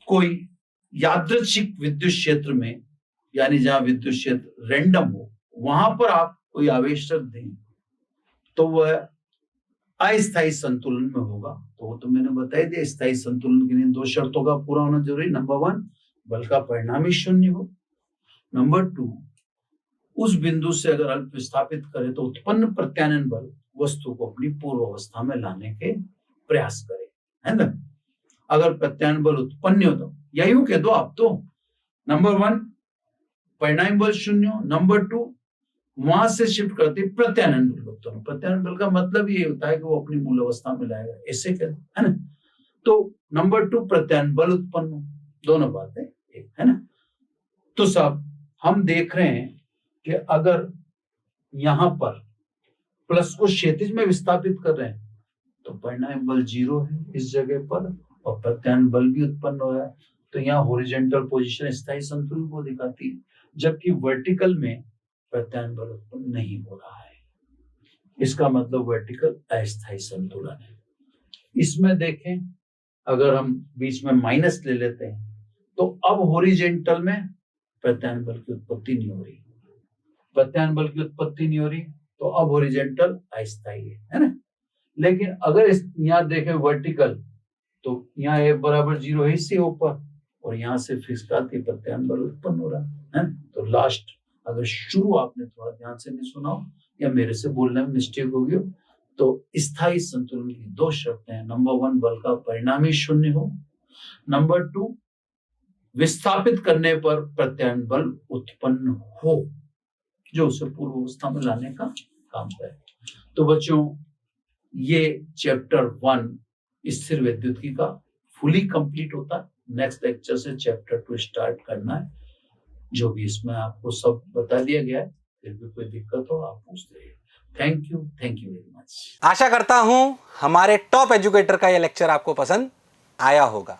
A: कोई यादृच्छिक विद्युत क्षेत्र में, यानी जहां विद्युत क्षेत्र रैंडम हो, वहां पर आप कोई आवेश रख दें तो वह अस्थायी संतुलन में होगा। तो वो तो मैंने बताई दिया। स्थायी संतुलन के लिए दो शर्तों का पूरा होना जरूरी। नंबर 1, बल का परिणामी शून्य हो। नंबर 2, उस बिंदु से अगर अल्प विस्थापित करे तो उत्पन्न प्रत्यानयन बल वस्तु को अपनी पूर्व अवस्था में लाने के प्रयास करे, है ना। अगर प्रत्यानयन बल उत्पन्न हो तो या यूं कह दो आप तो, नंबर 1 परिणामी बल शून्य हो, नंबर 2 वहां से शिफ्ट करते प्रत्यानयन बल उत्पन्न। प्रत्यानयन बल का मतलब ये होता है कि वो अपनी मूल अवस्था में लाएगा, ऐसे कह दो, है ना। तो नंबर 2 प्रत्यानयन बल उत्पन्न हो, दोनों बातें एक, है ना। तो सब हम देख रहे हैं कि अगर यहां पर प्लस को क्षैतिज में विस्थापित कर रहे हैं तो परिणामी बल 0 है इस जगह पर, और प्रत्यानयन बल भी उत्पन्न हो रहा है। तो यहाँ हॉरिजॉन्टल पोजीशन स्थायी संतुलन को दिखाती है, जबकि वर्टिकल में प्रत्यानयन बल उत्पन्न नहीं हो रहा है। इसका मतलब वर्टिकल अस्थायी संतुलन है। इसमें देखें, अगर हम बीच में माइनस ले लेते हैं तो अब हॉरिजॉन्टल में प्रत्यानयन बल की उत्पत्ति नहीं हो रही, प्रत्यानयन बल की उत्पत्ति नहीं हो रही, तो अब हॉरिजॉन्टल अस्थायी है ना। लेकिन अगर यहाँ देखें वर्टिकल, तो यहाँ ए बराबर 0 है इससे ऊपर, और यहाँ से फिक्स करके प्रत्यानयन बल उत्पन्न हो रहा है। तो लास्ट, अगर शुरू आपने थोड़ा ध्यान से नहीं सुना हो या मेरे से बोलने में मिस्टेक हो गई हो, तो स्थायी संतुलन की 2 शर्तें हैं। नंबर 1 बल का परिणामी शून्य हो, नंबर 2 विस्थापित करने पर प्रत्यानयन बल उत्पन्न हो जो उसे पूर्व अवस्था में लाने का काम करे। तो बच्चों, ये चैप्टर 1 स्थिर वैद्युतिकी का फुली कंप्लीट होता है। नेक्स्ट लेक्चर से चैप्टर 2 स्टार्ट करना है। जो भी इसमें आपको सब बता दिया गया है, फिर भी कोई दिक्कत हो आप पूछते रहिए। Thank you very much.
B: आशा करता हूं हमारे टॉप एजुकेटर का यह लेक्चर आपको पसंद आया होगा।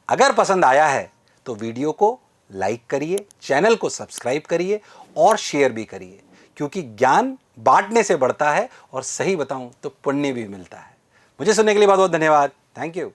B: अगर पसंद आया है तो वीडियो को लाइक करिए, चैनल को सब्सक्राइब करिए और शेयर भी करिए, क्योंकि ज्ञान बांटने से बढ़ता है और सही बताऊं तो पुण्य भी मिलता है। मुझे सुनने के लिए बहुत बहुत धन्यवाद। Thank you.